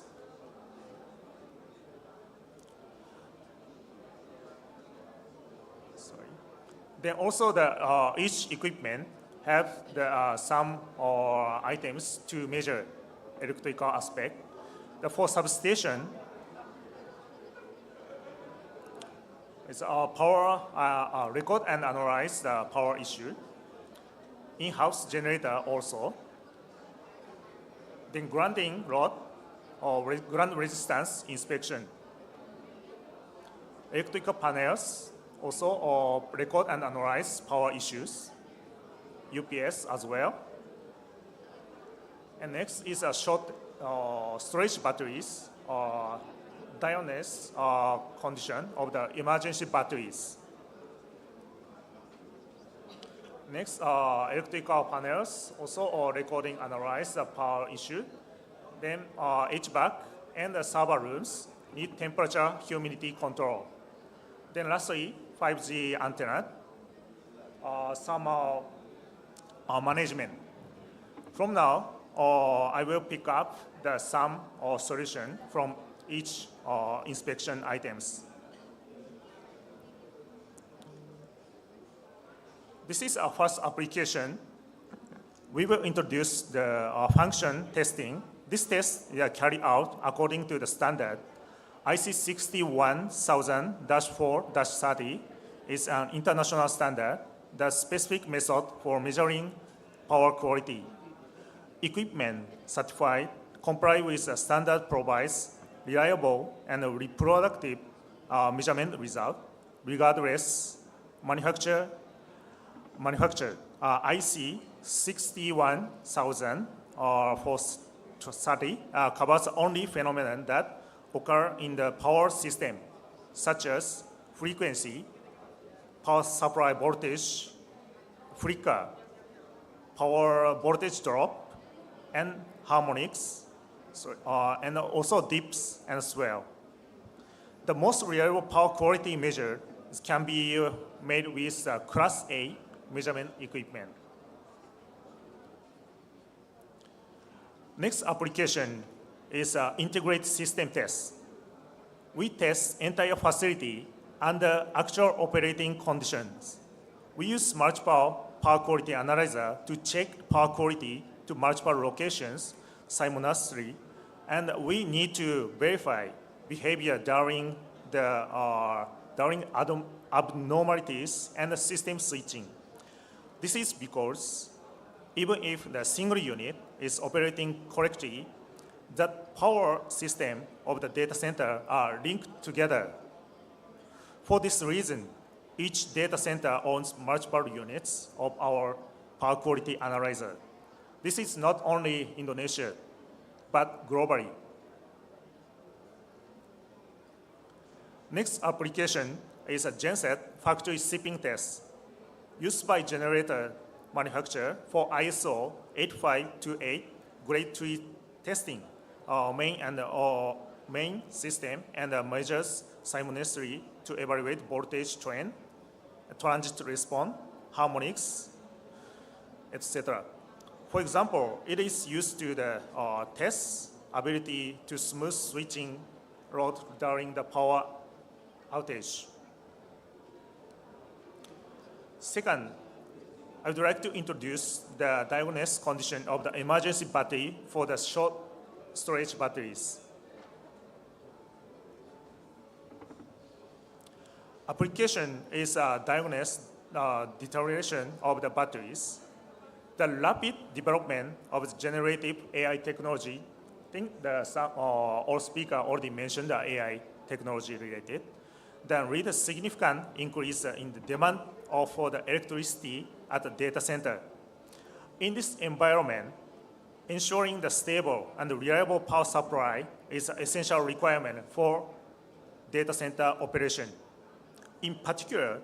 Then also each equipment have some items to measure electrical aspect. For substation, it's power record and analyze the power issue. In-house generator also. Then grounding rod or ground resistance inspection. Electrical panels also record and analyze power issues. UPS as well. And next is a short storage batteries, diagnosis condition of the emergency batteries. Next, electrical panels also recording analyze the power issue. Then HVAC and the server rooms need temperature, humidity control. Then lastly, 5G antenna, some management. From now, I will pick up the sum or solution from each inspection items. This is our first application. We will introduce the function testing. This test is carried out according to the standard. IC 61000-4-30 is an international standard, the specific method for measuring power quality. Equipment certified comply with the standard provides reliable and reproductive measurement result, regardless manufacturer. IC 61000 for 30 covers only phenomena that occur in the power system, such as frequency, power supply voltage, flicker, power voltage drop, and harmonics, and also dips and swell. The most reliable power quality measure can be made with Class A measurement equipment. Next application is integrated system test. We test entire facility under actual operating conditions. We use multiple power quality analyzer to check power quality to multiple locations simultaneously, and we need to verify behavior during abnormalities and the system switching. This is because even if the single unit is operating correctly, the power system of the data center are linked together. For this reason, each data center owns multiple units of our power quality analyzer. This is not only Indonesia, but globally. Next application is a genset factory shipping test used by generator manufacturer for ISO 8528 grade 3 testing, main system and measures simultaneously to evaluate voltage trend, transit response, harmonics, etc. For example, it is used to test ability to smooth switching load during the power outage. Second, I would like to introduce the diagnosis condition of the emergency battery for the short storage batteries. application is diagnose deterioration of the batteries. The rapid development of generative AI technology, I think all speaker already mentioned the AI technology related, then lead a significant increase in the demand for the electricity at the data center. In this environment, ensuring the stable and reliable power supply is an essential requirement for data center operation. In particular,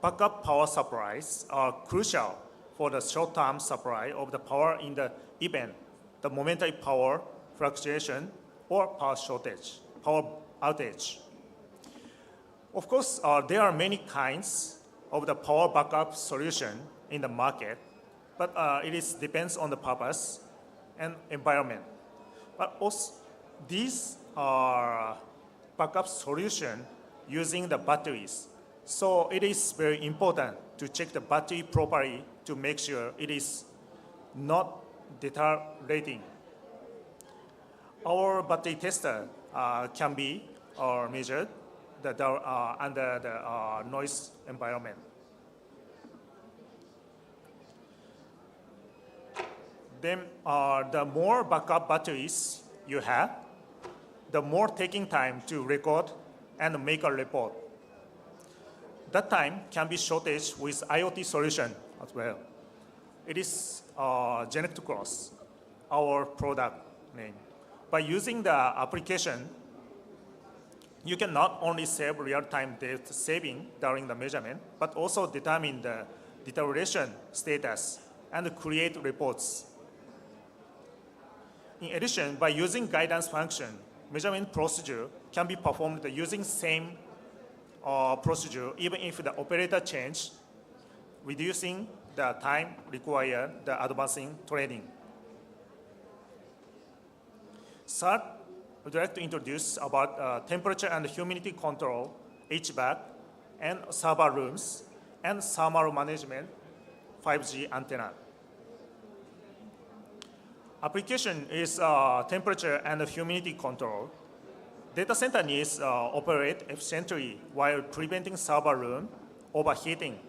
backup power supplies are crucial for the short-term supply of the power in the event, the momentary power fluctuation or power shortage, power outage. Of course, there are many kinds of the power backup solution in the market, but it depends on the purpose and environment. But also, these are backup solution using the batteries. So it is very important to check the battery properly to make sure it is not deteriorating. Our battery tester can be measured under the noise environment. Then the more backup batteries you have, the more taking time to record and make a report. That time can be shortage with IoT solution as well. It is Genetic Cross, our product name. By using the application, you can not only save real-time data saving during the measurement, but also determine the deterioration status and create reports. In addition, by using guidance function, measurement procedure can be performed using same procedure even if the operator change, reducing the time required the advancing training. Third, I would like to introduce about temperature and humidity control, HVAC, and server rooms, and thermal management, 5G antenna. Application is temperature and humidity control. Data center needs operate efficiently while preventing server room overheating.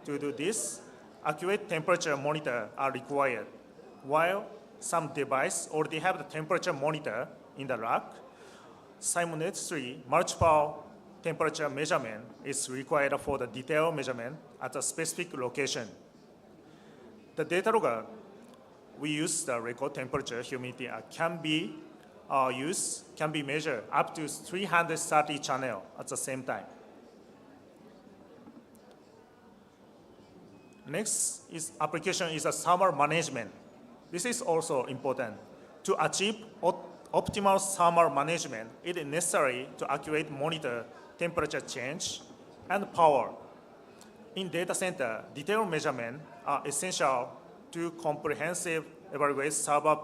To do this, accurate temperature monitor are required. While some devices already have the temperature monitor in the rack, simultaneously multiple temperature measurement is required for the detailed measurement at a specific location. The data logger we use the record temperature, humidity can be measured up to 330 channels at the same time. Next is application is a thermal management. This is also important. To achieve optimal thermal management, it is necessary to accurately monitor temperature change and power. In data center, detailed measurement are essential to comprehensive evaluate server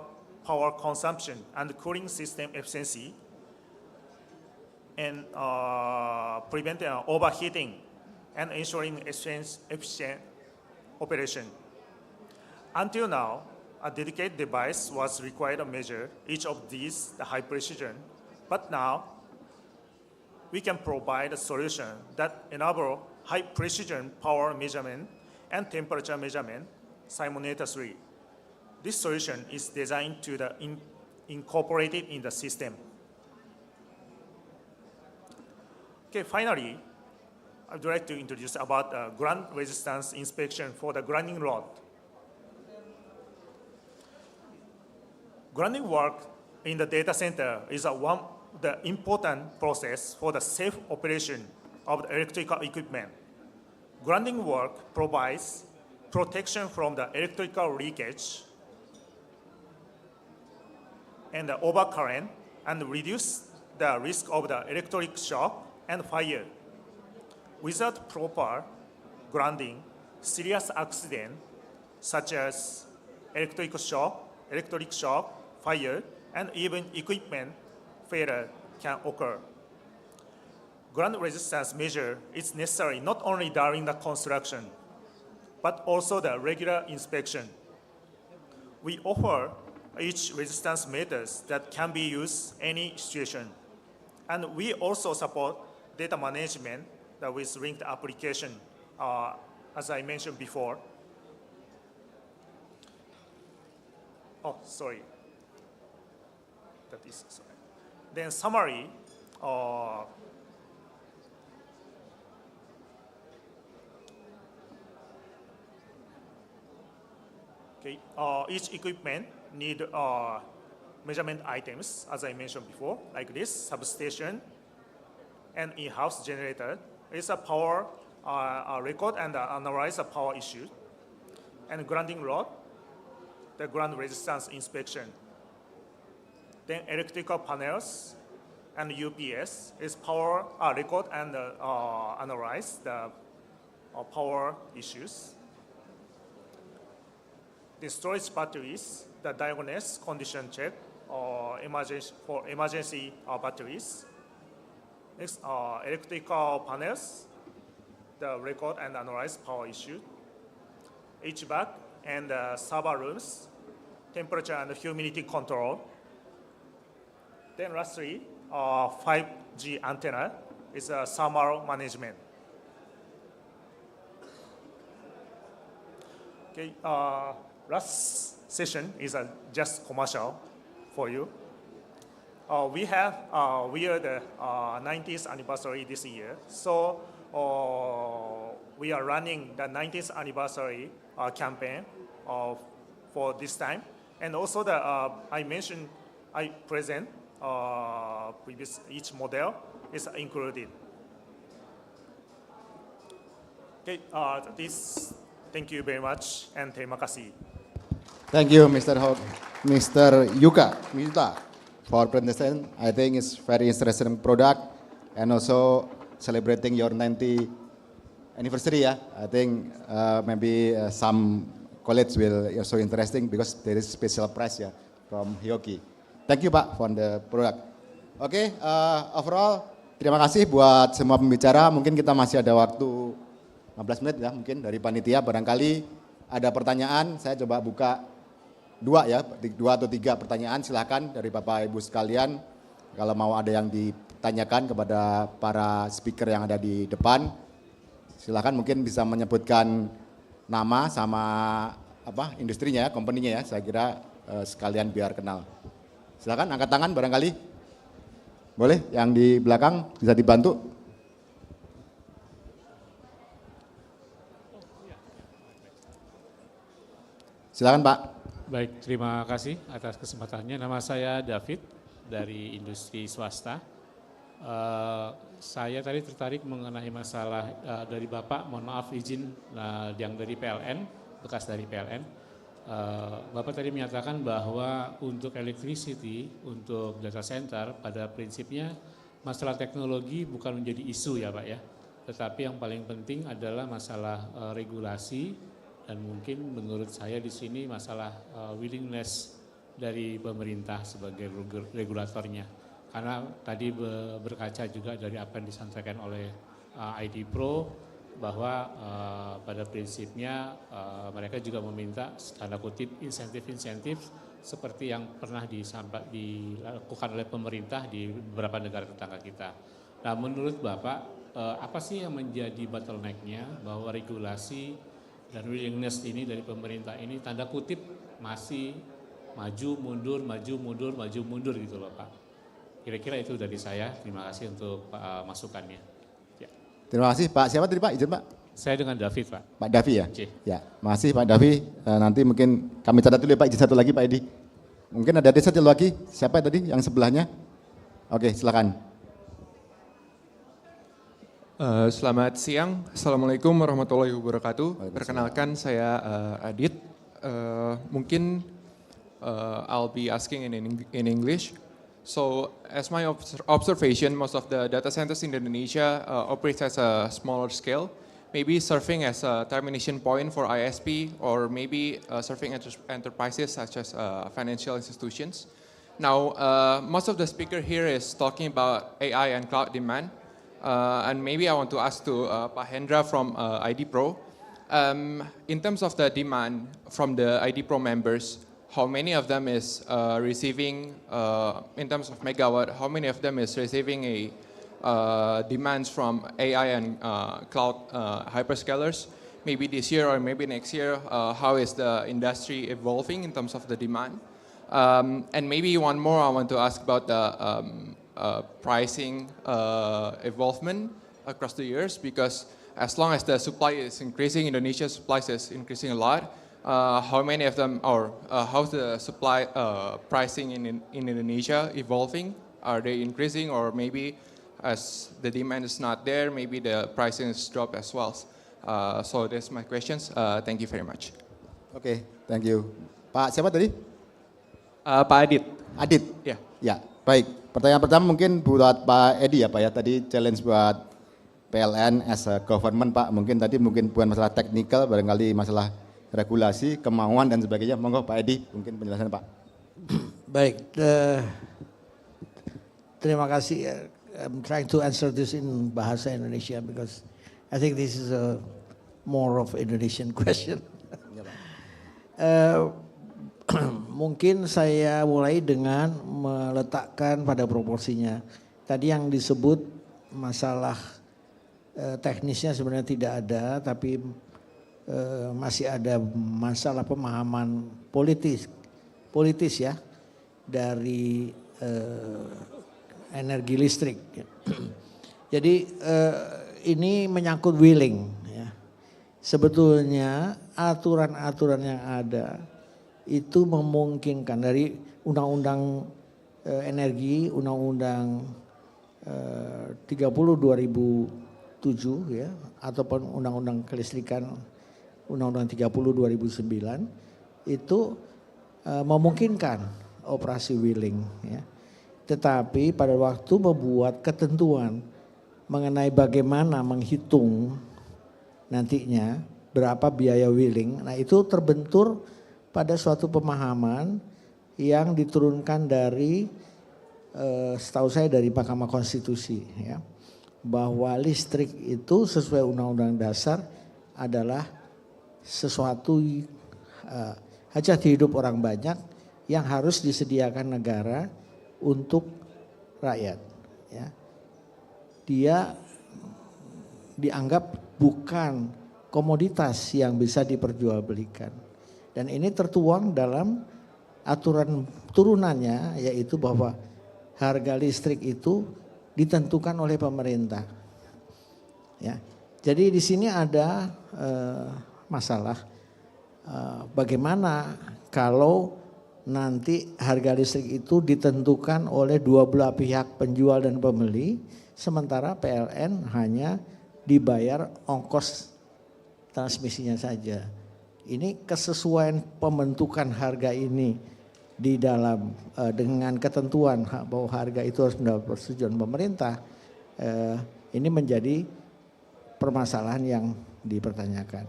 power consumption and cooling system efficiency and preventing overheating and ensuring efficient operation. Until now, a dedicated device was required to measure each of these the high precision, but now we can provide a solution that enable high precision power measurement and temperature measurement simultaneously. This solution is designed to incorporated in the system. Okay, finally, I would like to introduce about ground resistance inspection for the grounding rod. Grounding work in the data center is the important process for the safe operation of the electrical equipment. Grounding work provides protection from the electrical leakage and the overcurrent and reduce the risk of the electric shock and fire. Without proper grounding, serious accident such as electric shock, fire, and even equipment failure can occur. Ground resistance measure is necessary not only during the construction, but also the regular inspection. We offer each resistance methods that can be used any situation. And we also support data management with linked application, as I mentioned before. Oh, sorry. That is sorry. Then summary. Okay. Each equipment need measurement items, as I mentioned before, like this substation and in-house generator. It's a power record and analyze a power issue, and grounding rod, the ground resistance inspection. Then electrical panels and UPS is power record and analyze the power issues. The storage batteries, the diagnosis, condition check, or emergency batteries. Next, electrical panels, the record and analyze power issue. HVAC and server rooms, temperature and humidity control. Then lastly, 5G antenna is thermal management. Okay, last session is just commercial for you. We are the 90th anniversary this year, so we are running the 90th anniversary campaign for this time, and also the I present previous each model is included. Okay, thank you very much and terima kasih. Thank you, Mr. Yuta, for presentation. I think it's very interesting product and also celebrating your 90th anniversary. Yeah, I think maybe some college will also interesting because there is special prize ya from Hyoki. Thank you Pak for the product. Oke, overall terima kasih buat semua pembicara. Mungkin kita masih ada waktu 15 menit ya mungkin dari panitia. Barangkali ada pertanyaan, saya coba buka dua atau tiga pertanyaan, silahkan dari Bapak Ibu sekalian. Kalau mau ada yang ditanyakan kepada para speaker yang ada di depan, silahkan mungkin bisa menyebutkan nama sama industrinya ya, company-nya ya, saya kira sekalian biar kenal. Silahkan angkat tangan barangkali. Boleh, yang di belakang bisa dibantu. Silakan Pak. Baik, terima kasih atas kesempatannya. Nama saya David dari industri swasta. Saya tadi tertarik mengenai masalah dari Bapak, mohon maaf izin yang dari PLN, bekas dari PLN. Bapak tadi menyatakan bahwa untuk electricity, untuk data center pada prinsipnya masalah teknologi bukan menjadi isu ya Pak ya. Tetapi yang paling penting adalah masalah regulasi. Dan mungkin menurut saya di sini masalah willingness dari pemerintah sebagai regulatornya. Karena tadi berkaca juga dari apa yang disampaikan oleh ID Pro bahwa pada prinsipnya mereka juga meminta tanda kutip insentif-insentif seperti yang pernah dilakukan oleh pemerintah di beberapa negara tetangga kita. Nah menurut Bapak apa sih yang menjadi bottleneck-nya bahwa regulasi dan willingness ini dari pemerintah ini tanda kutip masih maju mundur gitu loh Pak. Kira-kira itu dari saya. Terima kasih untuk masukannya. Ya. Terima kasih Pak. Siapa tadi Pak? Izin Pak. Saya dengan David Pak. Pak Davi ya? Oke. Ya, makasih Pak Davi. Nanti mungkin kami catat dulu ya Pak. Izin satu lagi Pak Edi. Mungkin ada satu lagi. Siapa tadi yang sebelahnya? Oke, silakan. Selamat siang, Assalamualaikum warahmatullahi wabarakatuh. Perkenalkan saya Adit. Mungkin I'll be asking in English. So as my observation, most of the data centers in Indonesia operate at a smaller scale, maybe serving as a termination point for ISP or maybe serving enterprises such as financial institutions. Now, most of the speaker here is talking about AI and cloud demand. And maybe I want to ask to Pak Hendra from ID Pro. In terms of the demand from the ID Pro members, how many of them is receiving, in terms of megawatt, how many of them is receiving a demands from AI and cloud hyperscalers. Maybe this year or maybe next year, how is the industry evolving in terms of the demand? And maybe one more I want to ask about the pricing evolvement across the years, because as long as the supply is increasing, Indonesia's supply is increasing a lot. How many of them, or how's the supply pricing in Indonesia evolving? Are they increasing, or maybe as the demand is not there, maybe the pricing is dropped as well? So that's my questions. Thank you very much. Oke, thank you. Pak siapa tadi? Pak Adit. Adit? Ya. Ya, baik. Pertanyaan pertama mungkin buat Pak Edi ya Pak ya. Tadi challenge buat PLN as a government Pak. Mungkin bukan masalah teknikal, barangkali masalah regulasi, kemauan dan sebagainya. Monggo Pak Edi, mungkin penjelasan Pak. Baik, terima kasih. I'm trying to answer this in bahasa Indonesia because I think this is a more of Indonesian question. Mungkin saya mulai dengan meletakkan pada proporsinya. Tadi yang disebut masalah teknisnya sebenarnya tidak ada, tapi masih ada masalah pemahaman politis ya dari energi listrik. Jadi ini menyangkut willing ya. Sebetulnya aturan-aturan yang ada itu memungkinkan dari undang-undang energi, undang-undang 30 2007 ya, ataupun undang-undang kelistrikan undang-undang 30 2009 itu memungkinkan operasi wheeling ya. Tetapi pada waktu membuat ketentuan mengenai bagaimana menghitung nantinya berapa biaya wheeling, nah itu terbentur pada suatu pemahaman yang diturunkan dari setahu saya dari Mahkamah Konstitusi ya, bahwa listrik itu sesuai Undang-Undang Dasar adalah sesuatu hajat hidup orang banyak yang harus disediakan negara untuk rakyat ya. Dia dianggap bukan komoditas yang bisa diperjualbelikan. Dan ini tertuang dalam aturan turunannya, yaitu bahwa harga listrik itu ditentukan oleh pemerintah. Ya, jadi di sini ada masalah bagaimana kalau nanti harga listrik itu ditentukan oleh dua belah pihak, penjual dan pembeli, sementara PLN hanya dibayar ongkos transmisinya saja. Ini kesesuaian pembentukan harga ini di dalam dengan ketentuan bahwa harga itu harus mendapat persetujuan pemerintah, ini menjadi permasalahan yang dipertanyakan.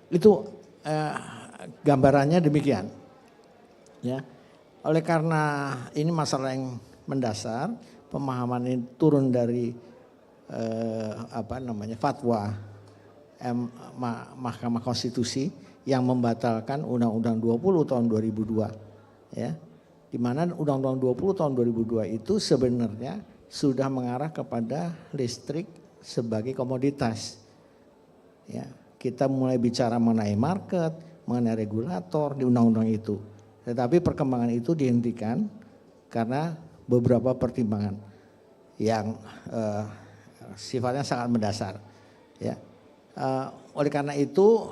Itu gambarannya demikian. Ya, oleh karena ini masalah yang mendasar, pemahaman ini turun dari fatwa Mahkamah Konstitusi yang membatalkan Undang-Undang 20 tahun 2002 ya, di mana Undang-Undang 20 tahun 2002 itu sebenarnya sudah mengarah kepada listrik sebagai komoditas ya. Kita mulai bicara mengenai market, mengenai regulator di undang-undang itu. Tetapi perkembangan itu dihentikan karena beberapa pertimbangan yang sifatnya sangat mendasar. Ya. Oleh karena itu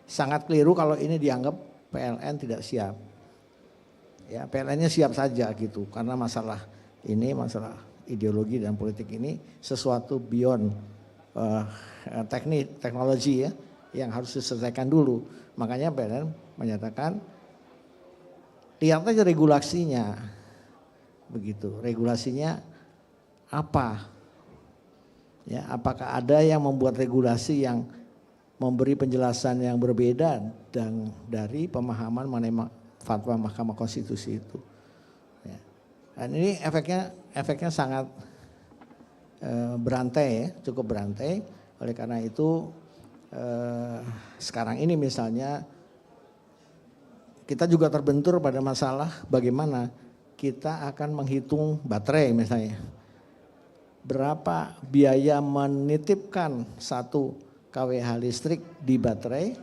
sangat keliru kalau ini dianggap PLN tidak siap. Ya, PLN-nya siap saja gitu, karena masalah ini, masalah ideologi dan politik ini sesuatu beyond teknologi ya, yang harus diselesaikan dulu. Makanya PLN menyatakan lihat aja regulasinya, begitu. Regulasinya apa? Ya, apakah ada yang membuat regulasi yang memberi penjelasan yang berbeda dan dari pemahaman mengenai fatwa Mahkamah Konstitusi itu? Ya. Dan ini efeknya sangat berantai, ya, cukup berantai. Oleh karena itu sekarang ini misalnya kita juga terbentur pada masalah bagaimana kita akan menghitung baterai misalnya. berapa biaya menitipkan 1 kWh listrik di baterai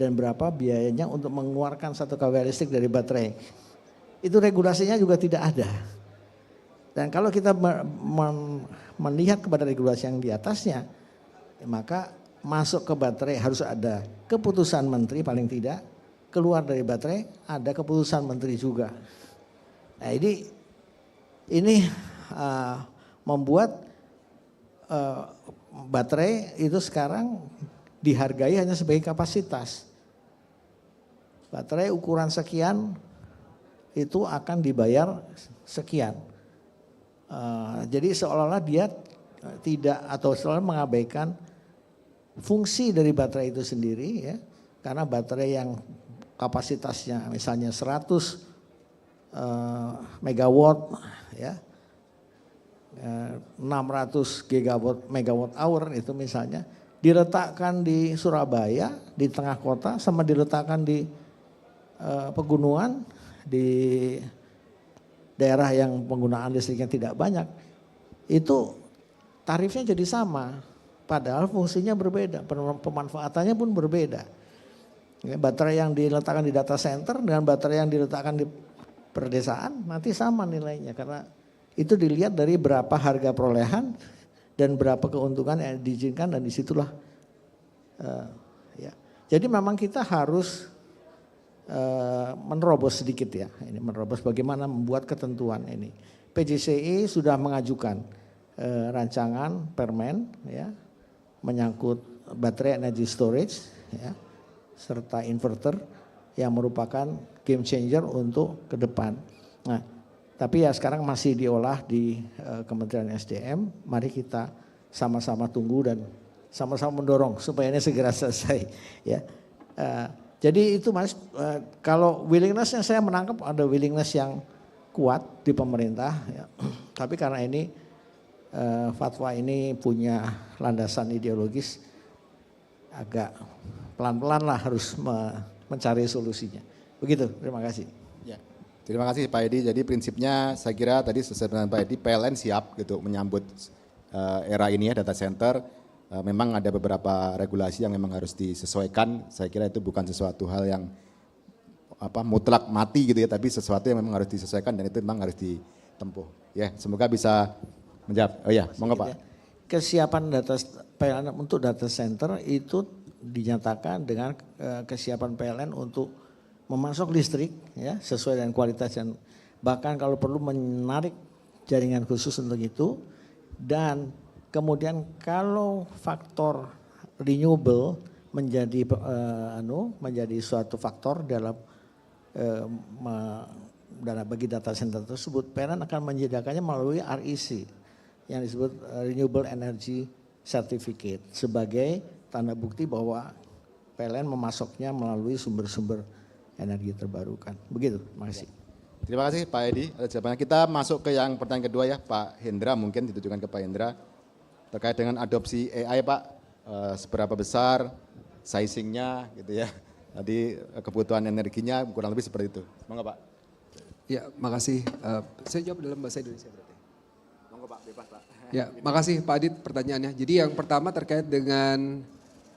dan berapa biayanya untuk mengeluarkan 1 kWh listrik dari baterai. Itu regulasinya juga tidak ada. Dan kalau kita melihat kepada regulasi yang di atasnya, maka masuk ke baterai harus ada keputusan menteri paling tidak, keluar dari baterai ada keputusan menteri juga. Nah ini membuat baterai itu sekarang dihargai hanya sebagai kapasitas. Baterai ukuran sekian itu akan dibayar sekian. Jadi seolah-olah dia tidak atau seolah mengabaikan fungsi dari baterai itu sendiri ya. Karena baterai yang kapasitasnya misalnya 100 megawatt ya. 600 megawatt hour itu misalnya diletakkan di Surabaya di tengah kota sama diletakkan di pegunungan di daerah yang penggunaan listriknya tidak banyak, itu tarifnya jadi sama. Padahal fungsinya berbeda, pemanfaatannya pun berbeda. Ya, baterai yang diletakkan di data center dengan baterai yang diletakkan di perdesaan nanti sama nilainya. Karena itu dilihat dari berapa harga perolehan dan berapa keuntungan yang diizinkan dan disitulah. Ya. Jadi memang kita harus menerobos sedikit ya, ini menerobos bagaimana membuat ketentuan ini. PJCI sudah mengajukan rancangan permen ya, menyangkut baterai energy storage ya, serta inverter yang merupakan game changer untuk ke depan. Nah, tapi ya sekarang masih diolah di Kementerian SDM. Mari kita sama-sama tunggu dan sama-sama mendorong supaya ini segera selesai ya. Jadi itu Mas, kalau willingness yang saya menangkap ada willingness yang kuat di pemerintah ya. Tapi karena ini fatwa ini punya landasan ideologis, agak pelan-pelan lah harus mencari solusinya. Begitu, terima kasih. Ya, terima kasih Pak Edi. Jadi prinsipnya saya kira tadi sesuai dengan Pak Edi, PLN siap gitu menyambut era ini ya, data center. Memang ada beberapa regulasi yang memang harus disesuaikan. Saya kira itu bukan sesuatu hal yang mutlak mati gitu ya, tapi sesuatu yang memang harus disesuaikan dan itu memang harus ditempuh. Ya, semoga bisa menjawab. Oh ya, monggo Pak. Kesiapan PLN untuk data center itu dinyatakan dengan kesiapan PLN untuk memasok listrik ya sesuai dengan kualitas dan bahkan kalau perlu menarik jaringan khusus untuk itu. Dan kemudian kalau faktor renewable menjadi menjadi suatu faktor dalam bagi data center tersebut, PLN akan menyediakannya melalui REC yang disebut Renewable Energy Certificate sebagai tanda bukti bahwa PLN memasoknya melalui sumber-sumber energi terbarukan. Begitu, terima kasih. Terima kasih Pak Edi atas jawabannya. Kita masuk ke yang pertanyaan kedua ya, Pak Hendra, mungkin ditujukan ke Pak Hendra. Terkait dengan adopsi AI Pak, seberapa besar sizingnya gitu ya. Tadi kebutuhan energinya kurang lebih seperti itu. Monggo Pak. Ya, makasih. Saya jawab dalam bahasa Indonesia berarti. Monggo Pak, bebas Pak. Ya, makasih Pak Adit pertanyaannya. Jadi yang pertama terkait dengan,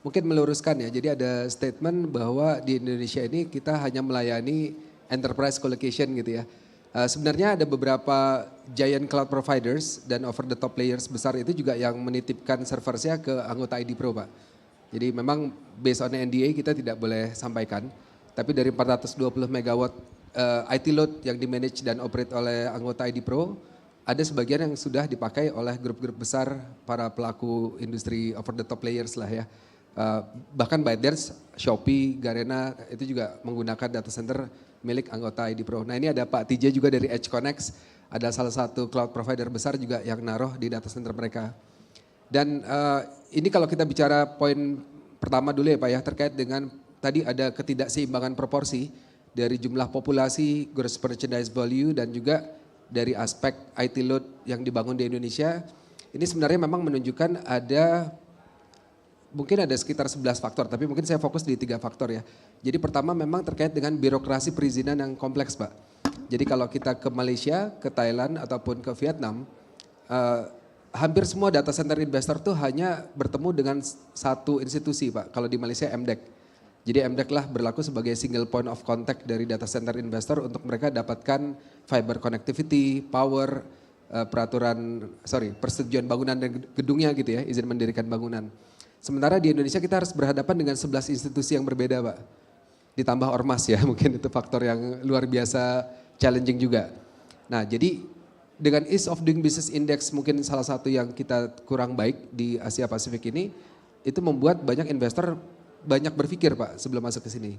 mungkin meluruskan ya, jadi ada statement bahwa di Indonesia ini kita hanya melayani enterprise colocation gitu ya. Sebenarnya ada beberapa giant cloud providers dan over the top players besar itu juga yang menitipkan serversnya ke anggota ID Pro Pak. Jadi memang based on NDA kita tidak boleh sampaikan, tapi dari 420 megawatt IT load yang di-manage dan operate oleh anggota ID Pro, ada sebagian yang sudah dipakai oleh grup-grup besar para pelaku industri over the top players lah ya. Bahkan ByteDance, Shopee, Garena itu juga menggunakan data center milik anggota ID Pro. Nah ini ada Pak TJ juga dari Edge Connect, ada salah satu cloud provider besar juga yang naruh di data center mereka. Dan ini kalau kita bicara poin pertama dulu ya Pak ya, terkait dengan tadi ada ketidakseimbangan proporsi dari jumlah populasi, gross merchandise value dan juga dari aspek IT load yang dibangun di Indonesia. Ini sebenarnya memang menunjukkan ada mungkin ada sekitar 11 faktor, tapi mungkin saya fokus di 3 faktor ya. Jadi pertama memang terkait dengan birokrasi perizinan yang kompleks Pak. Jadi kalau kita ke Malaysia, ke Thailand ataupun ke Vietnam, hampir semua data center investor tuh hanya bertemu dengan satu institusi Pak, kalau di Malaysia MDEC. Jadi MDEC lah berlaku sebagai single point of contact dari data center investor untuk mereka dapatkan fiber connectivity, power, persetujuan bangunan dan gedungnya gitu ya, izin mendirikan bangunan. Sementara di Indonesia kita harus berhadapan dengan 11 institusi yang berbeda Pak. Ditambah ormas ya, mungkin itu faktor yang luar biasa challenging juga. Nah jadi dengan Ease of Doing Business Index mungkin salah satu yang kita kurang baik di Asia Pasifik ini, itu membuat banyak investor banyak berpikir Pak sebelum masuk ke sini.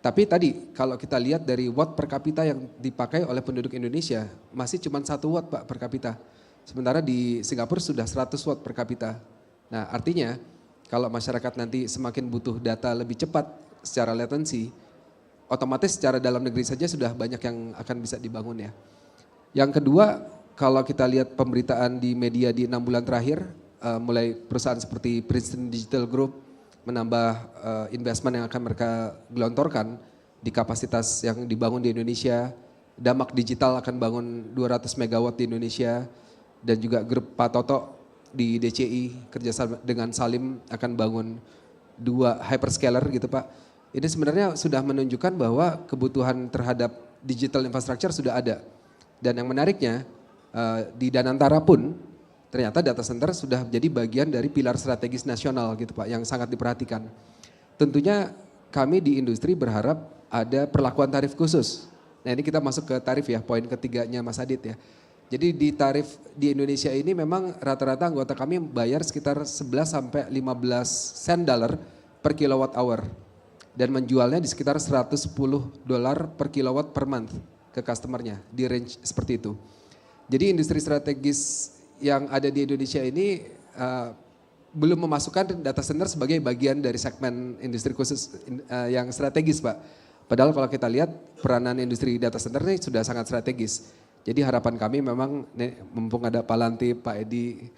Tapi tadi kalau kita lihat dari watt per kapita yang dipakai oleh penduduk Indonesia, masih cuma 1 watt Pak per kapita. Sementara di Singapura sudah 100 watt per kapita. Nah artinya kalau masyarakat nanti semakin butuh data lebih cepat secara latency, otomatis secara dalam negeri saja sudah banyak yang akan bisa dibangun ya. Yang kedua, kalau kita lihat pemberitaan di media di 6 bulan terakhir, mulai perusahaan seperti Princeton Digital Group menambah investment yang akan mereka gelontorkan di kapasitas yang dibangun di Indonesia. Damak Digital akan bangun 200 megawatt di Indonesia, dan juga grup Pak Toto di DCI kerjasama dengan Salim akan bangun 2 hyperscaler gitu Pak. Ini sebenarnya sudah menunjukkan bahwa kebutuhan terhadap digital infrastructure sudah ada. Dan yang menariknya di Danantara pun ternyata data center sudah menjadi bagian dari pilar strategis nasional gitu Pak, yang sangat diperhatikan. Tentunya kami di industri berharap ada perlakuan tarif khusus. Nah ini kita masuk ke tarif ya, poin ketiganya Mas Adit ya. Jadi di tarif di Indonesia ini memang rata-rata anggota kami bayar sekitar 11 sampai 15 sen dollar per kilowatt hour. Dan menjualnya di sekitar 110 dolar per kilowatt per month ke customernya, di range seperti itu. Jadi industri strategis yang ada di Indonesia ini belum memasukkan data center sebagai bagian dari segmen industri khusus yang strategis Pak. Padahal kalau kita lihat peranan industri data center ini sudah sangat strategis. Jadi harapan kami memang, mumpung ada Pak Lanti, Pak Edi,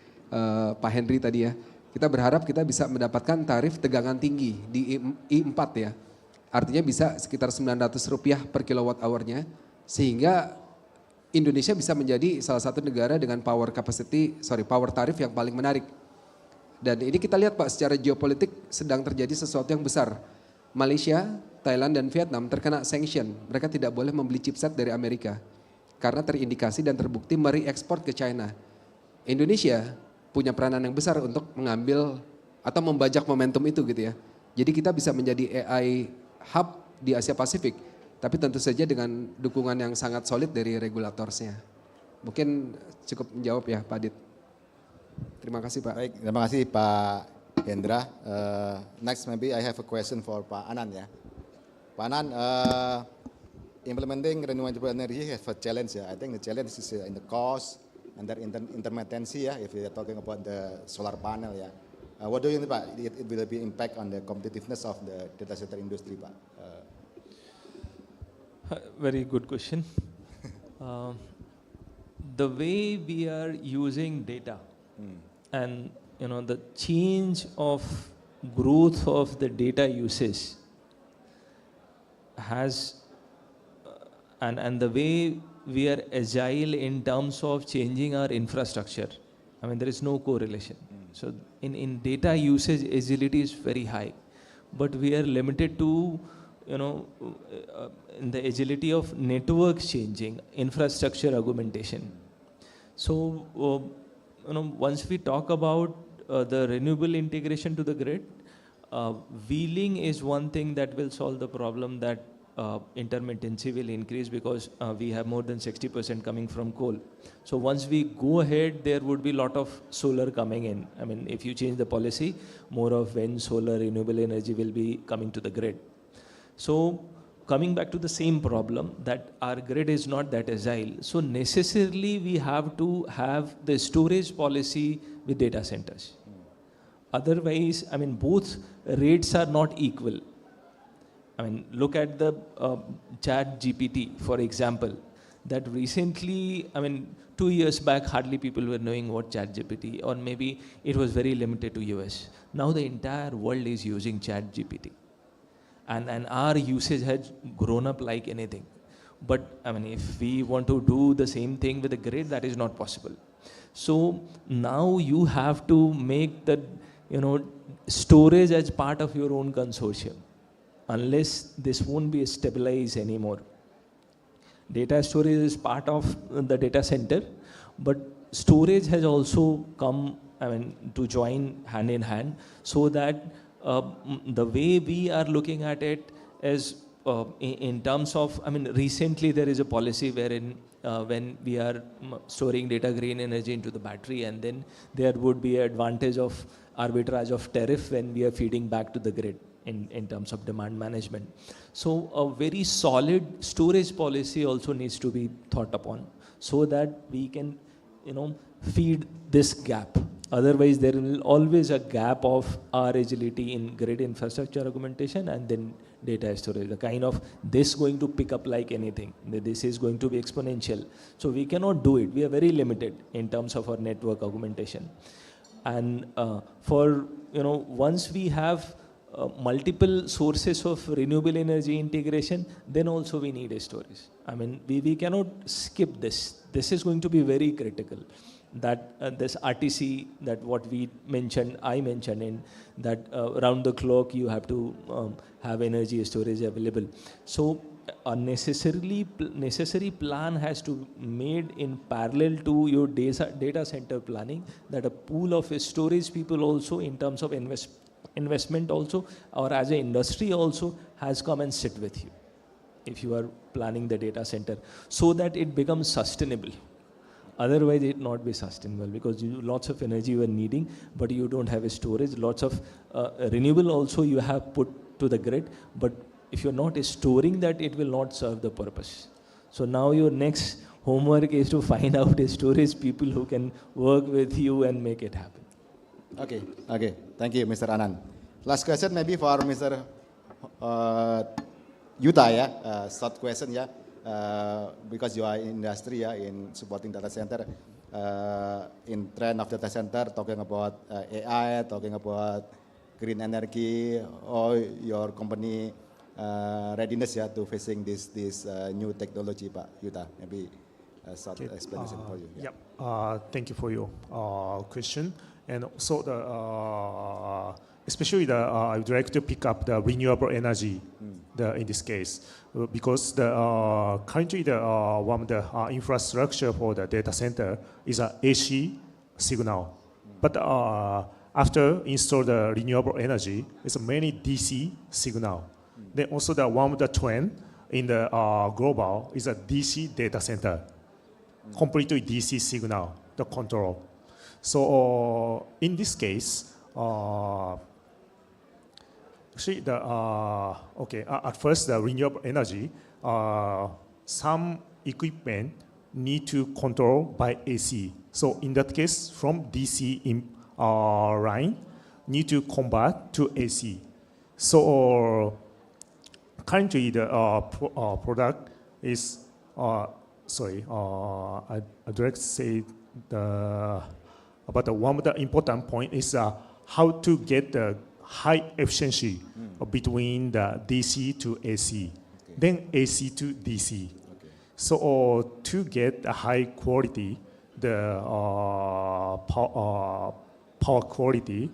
Pak Henry tadi ya, kita berharap kita bisa mendapatkan tarif tegangan tinggi di I4 ya. Artinya bisa sekitar Rp900 per kilowatt hournya, sehingga Indonesia bisa menjadi salah satu negara dengan power tarif yang paling menarik. Dan ini kita lihat Pak, secara geopolitik sedang terjadi sesuatu yang besar. Malaysia, Thailand dan Vietnam terkena sanction, mereka tidak boleh membeli chipset dari Amerika karena terindikasi dan terbukti mereekspor ke China. Indonesia punya peranan yang besar untuk mengambil atau membajak momentum itu gitu ya. Jadi kita bisa menjadi AI hub di Asia Pasifik, tapi tentu saja dengan dukungan yang sangat solid dari regulatornya. Mungkin cukup menjawab ya Pak Adit. Terima kasih Pak. Baik, terima kasih Pak Hendra. Next maybe I have a question for Pak Anan ya. Pak Anan, implementing renewable energy has a challenge ya. I think the challenge is in the cost and the intermittency ya, if we are talking about the solar panel ya. What do you think Pak, it will be impact on the competitiveness of the data center industry Pak? Very good question. The way we are using data and the change of growth of the data usage has and the way we are agile in terms of changing our infrastructure. I mean, there is no correlation. So in data usage, agility is very high, but we are limited to, in the agility of network changing, infrastructure augmentation. So, once we talk about the renewable integration to the grid, wheeling is one thing that will solve the problem that intermittency will increase because we have more than 60% coming from coal. So once we go ahead, there would be a lot of solar coming in. I mean, if you change the policy, more of wind, solar, renewable energy will be coming to the grid. So coming back to the same problem that our grid is not that agile. So necessarily we have to have the storage policy with data centers. Otherwise, I mean, both rates are not equal. I mean, look at the Chat GPT, for example, that recently, I mean, 2 years back, hardly people were knowing what Chat GPT, or maybe it was very limited to US. Now the entire world is using Chat GPT. And our usage has grown up like anything. But I mean, if we want to do the same thing with the grid, that is not possible. So now you have to make the, storage as part of your own consortium. Unless this won't be stabilized anymore. Data storage is part of the data center, but storage has also come, to join hand in hand, so that the way we are looking at it is in terms of, recently there is a policy wherein when we are storing data green energy into the battery, and then there would be an advantage of arbitrage of tariff when we are feeding back to the grid in terms of demand management. So a very solid storage policy also needs to be thought upon, so that we can, feed this gap. Otherwise, there will always a gap of our agility in grid infrastructure augmentation and then data storage. The kind of this going to pick up like anything. This is going to be exponential. So we cannot do it. We are very limited in terms of our network augmentation. And once we have multiple sources of renewable energy integration, then also we need a storage. We cannot skip this. This is going to be very critical. That this RTC, that what I mentioned in that round the clock you have to have energy storage available. So a necessary plan has to be made in parallel to your data center planning, that a pool of storage people also in terms of investment also, or as an industry also, has come and sit with you if you are planning the data center, so that it becomes sustainable. Otherwise, it not be sustainable, because lots of energy you are needing, but you don't have a storage. Lots of renewable also you have put to the grid, but if you're not storing that, it will not serve the purpose. So now your next homework is to find out a storage people who can work with you and make it happen. Okay. Thank you, Mr. Anand. Last question maybe for Mr. Yuta, short question, because you are in industry, in supporting data center, in trend of data center, talking about AI, talking about green energy, or your company readiness to facing this new technology, Pak Yuta. Maybe a short explanation for you. Thank you for your question. And also especially I would like to pick up the renewable energy in this case, because currently one of the infrastructure for the data center is an AC signal. But after install the renewable energy, it's many DC signal. Then also one of the trend in the global is a DC data center, completely DC signal, the control. So in this case, actually at first the renewable energy, some equipment need to control by AC. So in that case, from DC line need to convert to AC. So currently the product is I'd like to say but one of the important point is how to get the high efficiency between the DC to AC, then AC to DC. So to get a high quality, the power quality,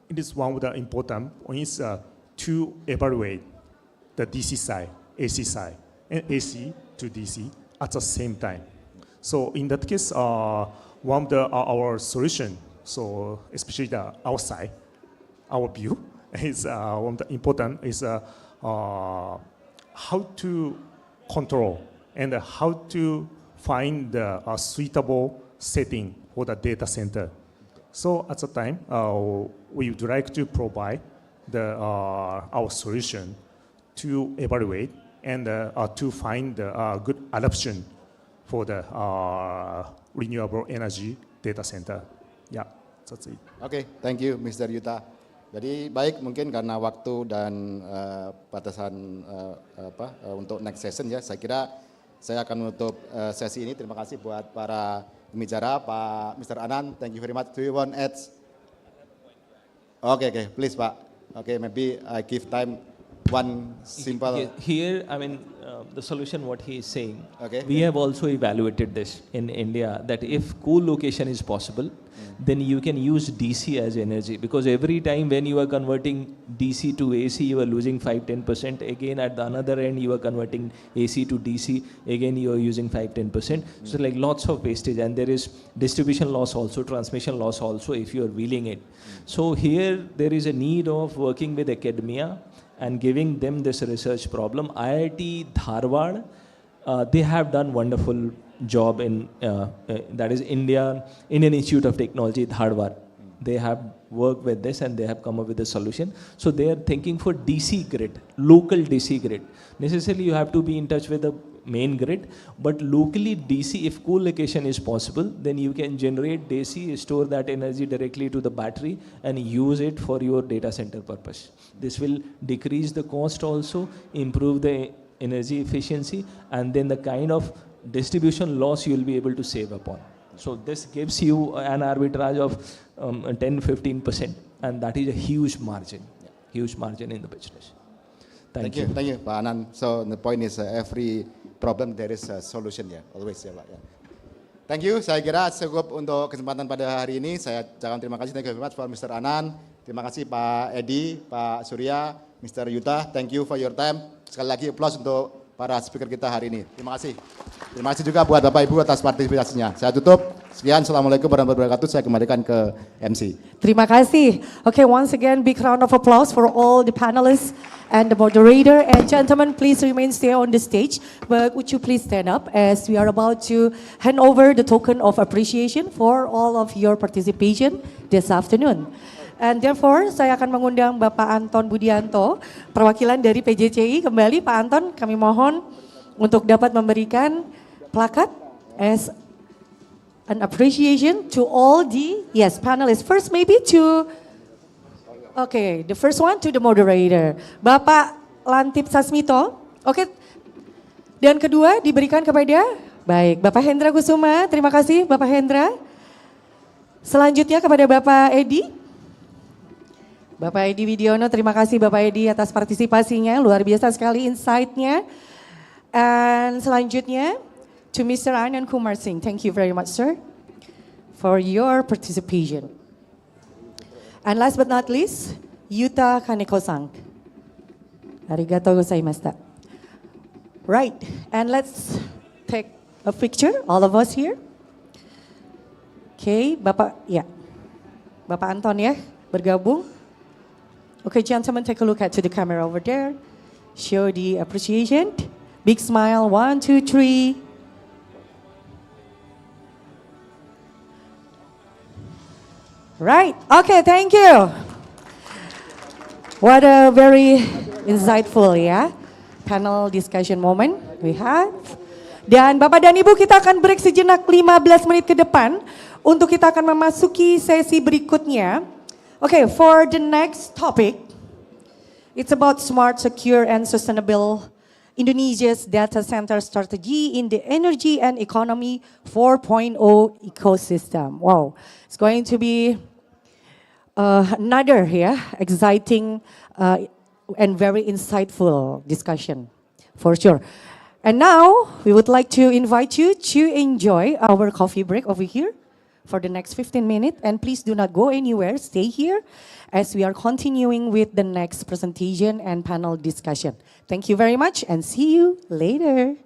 it is one of the important points to evaluate the DC side, AC side, and AC to DC at the same time. So in that case, one of our solution, so especially our side, our view, is one of the important is how to control and how to find the suitable setting for the data center. So at the time, we would like to provide our solution to evaluate and to find the good adoption for the renewable energy data center. That's it. Oke, thank you Mr. Yuta. Jadi baik, mungkin karena waktu dan batasan untuk next session saya kira saya akan menutup sesi ini. Terima kasih buat para pembicara, Pak Mr. Anand, thank you very much. Do you want ads? Okay, please Pak. Okay, maybe I give time one simple. Here, I mean, the solution what he is saying, Okay. we have also evaluated this in India, that if co-location is possible, then you can use DC as energy, because every time when you are converting DC to AC, you are losing 5-10%. Again, at the another end, you are converting AC to DC, again you are using 5-10%. So like lots of wastage, and there is distribution loss also, transmission loss also if you are wheeling it. So here there is a need of working with academia and giving them this research problem. IIT Dharwad, they have done wonderful job in, that is Indian Institute of Technology, Dharwad. They have worked with this and they have come up with a solution. So they are thinking for DC grid, local DC grid. Necessarily you have to be in touch with the main grid, but locally DC, if co-location is possible, then you can generate DC, store that energy directly to the battery and use it for your data center purpose. This will decrease the cost also, improve the energy efficiency, and then the kind of distribution loss you will be able to save upon. So this gives you an arbitrage of 10-15%, and that is a huge margin in the business. Thank you. Thank you, Pak Anand. So the point is every problem there is a solution ya, always ya Pak. Ya. Thank you, saya kira cukup untuk kesempatan pada hari ini. Saya ucapkan terima kasih, thank you very much for Mr. Anand. Terima kasih Pak Edi, Pak Surya, Mr. Yuta, thank you for your time. Sekali lagi applause untuk para speaker kita hari ini. Terima kasih. Terima kasih juga buat Bapak Ibu atas partisipasinya. Saya tutup. Sekian, Assalamualaikum warahmatullahi wabarakatuh. Saya kembalikan ke MC. Terima kasih. Okay, once again, big round of applause for all the panelists and the moderator. And gentlemen, please remain stay on the stage. But would you please stand up as we are about to hand over the token of appreciation for all of your participation this afternoon. And therefore, saya akan mengundang Bapak Anton Budianto, perwakilan dari PJCI. Kembali Pak Anton, kami mohon untuk dapat memberikan plakat as an appreciation to all the, yes, panelists. First maybe to, okay, the first one to the moderator. Bapak Lantip Sasmito, oke. Dan kedua diberikan kepada, baik, Bapak Hendra Kusuma, terima kasih Bapak Hendra. Selanjutnya kepada Bapak Edi. Bapak Edi Widiono, terima kasih Bapak Edi atas partisipasinya, luar biasa sekali insight-nya. And selanjutnya, to Mr. Anand Kumar Singh, thank you very much sir, for your participation. And last but not least, Yuta Kaneko-san. Arigatou gozaimashita. Right, and let's take a picture, all of us here. Okay, Bapak, ya. Bapak Anton ya, bergabung. Okay, gentlemen, take a look to the camera over there. Show the appreciation. Big smile, 1, 2, 3. Right, okay, thank you. What a very insightful ya, panel discussion moment we have. Dan Bapak dan Ibu, kita akan break sejenak 15 menit ke depan untuk kita akan memasuki sesi berikutnya. Okay, for the next topic, it's about smart, secure, and sustainable Indonesia's data center strategy in the energy and economy 4.0 ecosystem. Wow, it's going to be another exciting and very insightful discussion, for sure. And now, we would like to invite you to enjoy our coffee break over here for the next 15 minutes. And please do not go anywhere, stay here as we are continuing with the next presentation and panel discussion. Thank you very much and see you later.